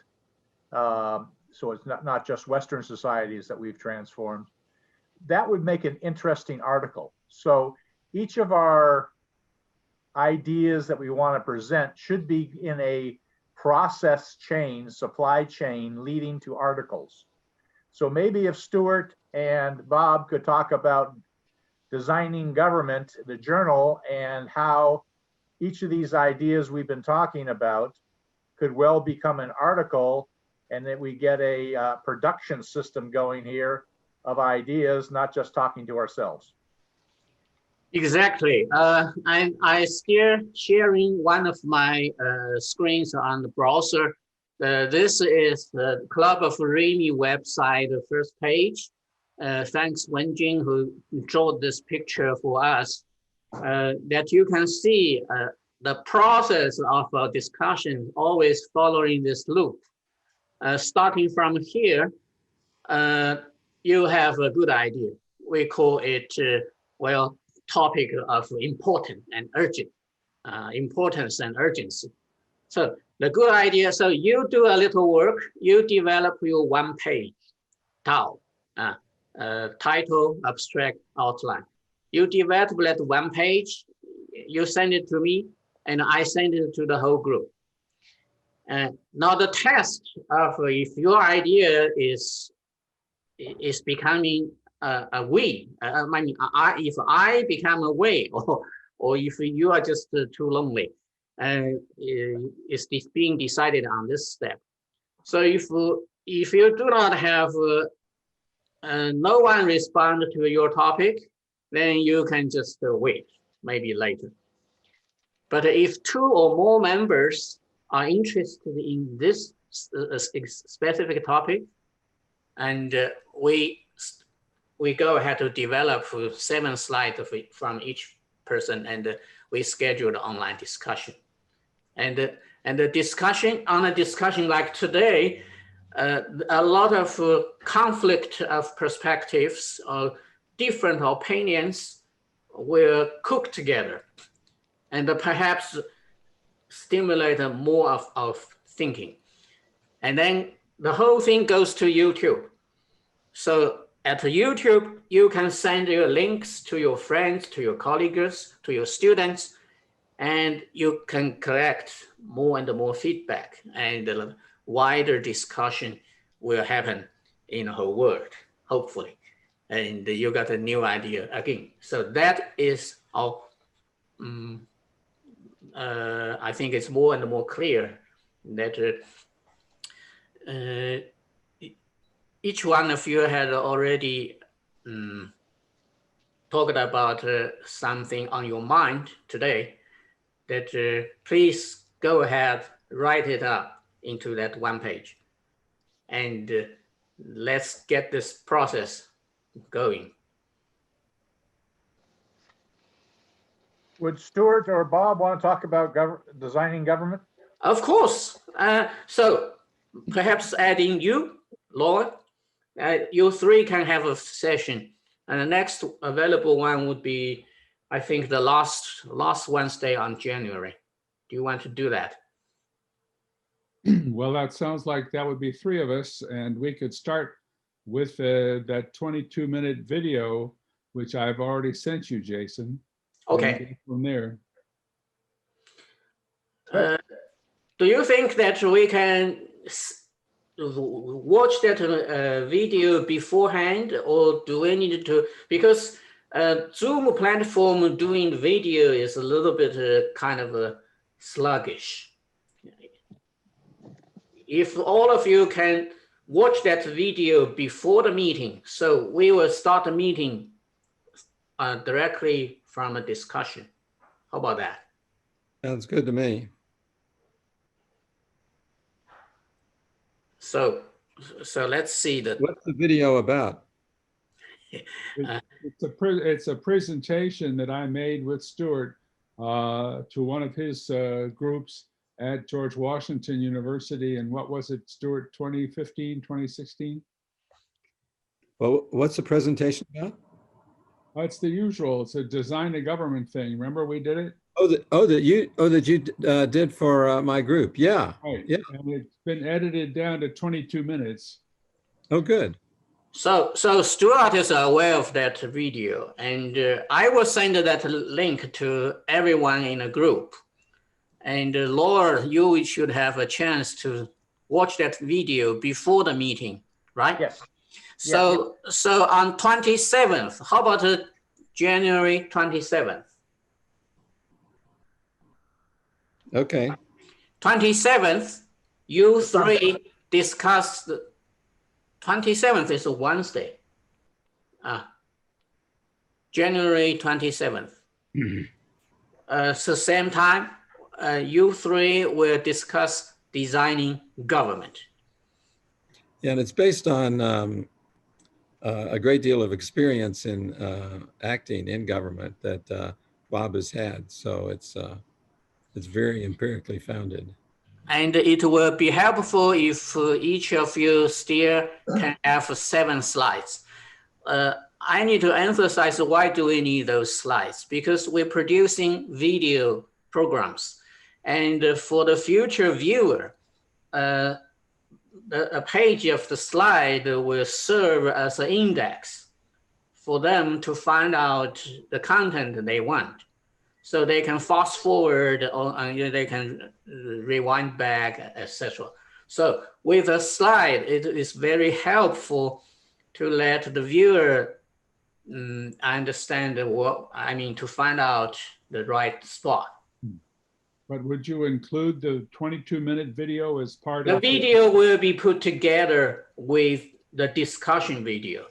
So it's not just Western societies that we've transformed. That would make an interesting article. So each of our ideas that we want to present should be in a process chain, supply chain leading to articles. So maybe if Stuart and Bob could talk about designing government, the journal, and how each of these ideas we've been talking about could well become an article, and that we get a production system going here of ideas, not just talking to ourselves. Exactly. I still sharing one of my screens on the browser. This is the Club of Remy website, the first page. Thanks Wenjing who drew this picture for us. That you can see the process of our discussion always following this loop. Starting from here, you have a good idea. We call it, well, topic of important and urgent, importance and urgency. So the good idea, so you do a little work, you develop your one page, title, abstract outline. You develop that one page, you send it to me, and I send it to the whole group. Now the test of if your idea is becoming a we, I mean, if I become a we, or if you are just too lonely, is this being decided on this step. So if you do not have no one respond to your topic, then you can just wait, maybe later. But if 2 or more members are interested in this specific topic, and we go ahead to develop 7 slides from each person, and we schedule the online discussion. And the discussion, on a discussion like today, a lot of conflict of perspectives or different opinions will cook together, and perhaps stimulate more of thinking. And then the whole thing goes to YouTube. So at YouTube, you can send your links to your friends, to your colleagues, to your students, and you can collect more and more feedback, and a wider discussion will happen in the whole world, hopefully. And you got a new idea again. So that is how I think it's more and more clear that each one of you had already talked about something on your mind today, that please go ahead, write it up into that one page, and let's get this process going. Would Stuart or Bob want to talk about designing government? Of course. So perhaps adding you, Laura, you 3 can have a session, and the next available one would be, I think, the last Wednesday on January. Do you want to do that? Well, that sounds like that would be 3 of us, and we could start with that 22-minute video, which I've already sent you, Jason. Okay. From there. Do you think that we can watch that video beforehand, or do we need to, because Zoom platform doing video is a little bit kind of sluggish. If all of you can watch that video before the meeting, so we will start the meeting directly from a discussion. How about that? Sounds good to me. So let's see that. What's the video about? It's a presentation that I made with Stuart to one of his groups at George Washington University. And what was it, Stuart, 2015, 2016? Well, what's the presentation about? It's the usual. It's a design a government thing. Remember we did it? That you did for my group. Yeah. Right. Yeah. And it's been edited down to 22 minutes. Oh, good. So Stuart is aware of that video, and I will send that link to everyone in the group. And Laura, you should have a chance to watch that video before the meeting, right? Yes. So on 27th, how about January 27th? Okay. 27th, you 3 discuss. 27th is a Wednesday. January 27th. So same time, you 3 will discuss designing government. Yeah, and it's based on a great deal of experience in acting in government that Bob has had. So it's very empirically founded. And it will be helpful if each of you still can have 7 slides. I need to emphasize why do we need those slides? Because we're producing video programs. And for the future viewer, a page of the slide will serve as an index for them to find out the content they want. So they can fast forward or they can rewind back, etc. So with a slide, it is very helpful to let the viewer understand what I mean, to find out the right spot. But would you include the 22-minute video as part The of video will be put together with the discussion video.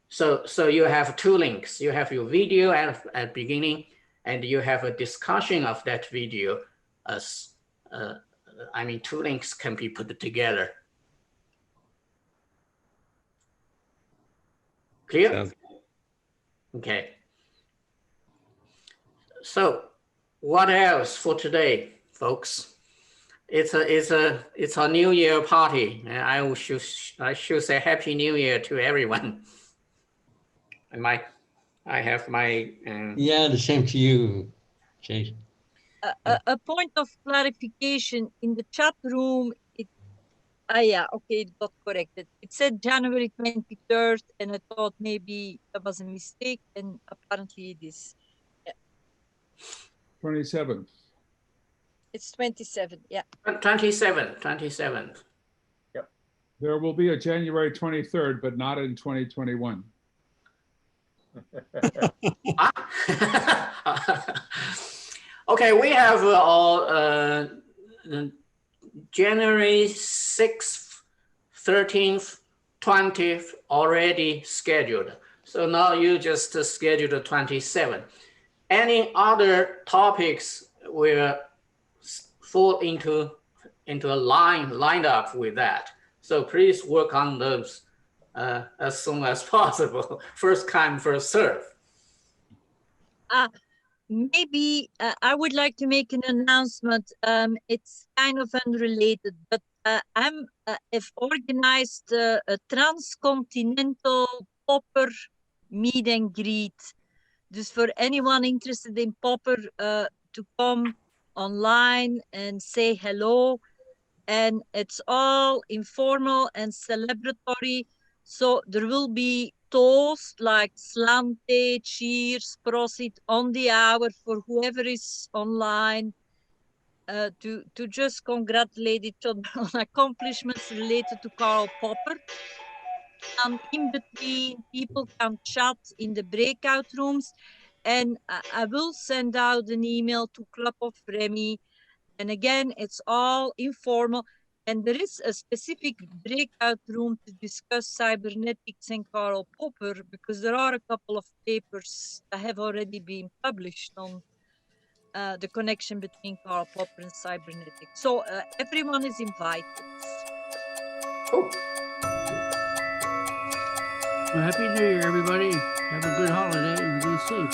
So you have two links. You have your video at beginning, and you have a discussion of that video as, I mean, two links can be put together. Clear? Sounds Okay. So what else for today, folks? It's a New Year party, and I should say Happy New Year to everyone. And I have my Yeah, the same to you, Jason. A point of clarification in the chat room. Yeah, okay, it got corrected. It said January 23rd, and I thought maybe that was a mistake, and apparently it is. Yeah. 27th. It's 27, yeah. 27th. Yep. There will be a January 23rd, but not in 2021. Okay, we have January 6th, 13th, 20th already scheduled. So now you just schedule the 27th. Any other topics will fall into a lined up with that. So please work on those as soon as possible. First come, first serve. Maybe I would like to make an announcement. It's kind of unrelated, but I've organized a transcontinental popper meet and greet. Dus for anyone interested in popper to come online and say hello. And it's all informal and celebratory. So there will be toast like slante, cheers, prosit on the hour for whoever is online to just congratulate each other on accomplishments related to Karl Popper. And in between, people can chat in the breakout rooms. And I will send out an email to Club of Remy. And again, it's all informal. And there is a specific breakout room to discuss cybernetics and Karl Popper, because there are a couple of papers that have already been published on the connection between Karl Popper and cybernetics. So everyone is invited. Cool. Well, Happy New Year, everybody. Have a good holiday and be safe.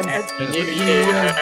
Happy New Year.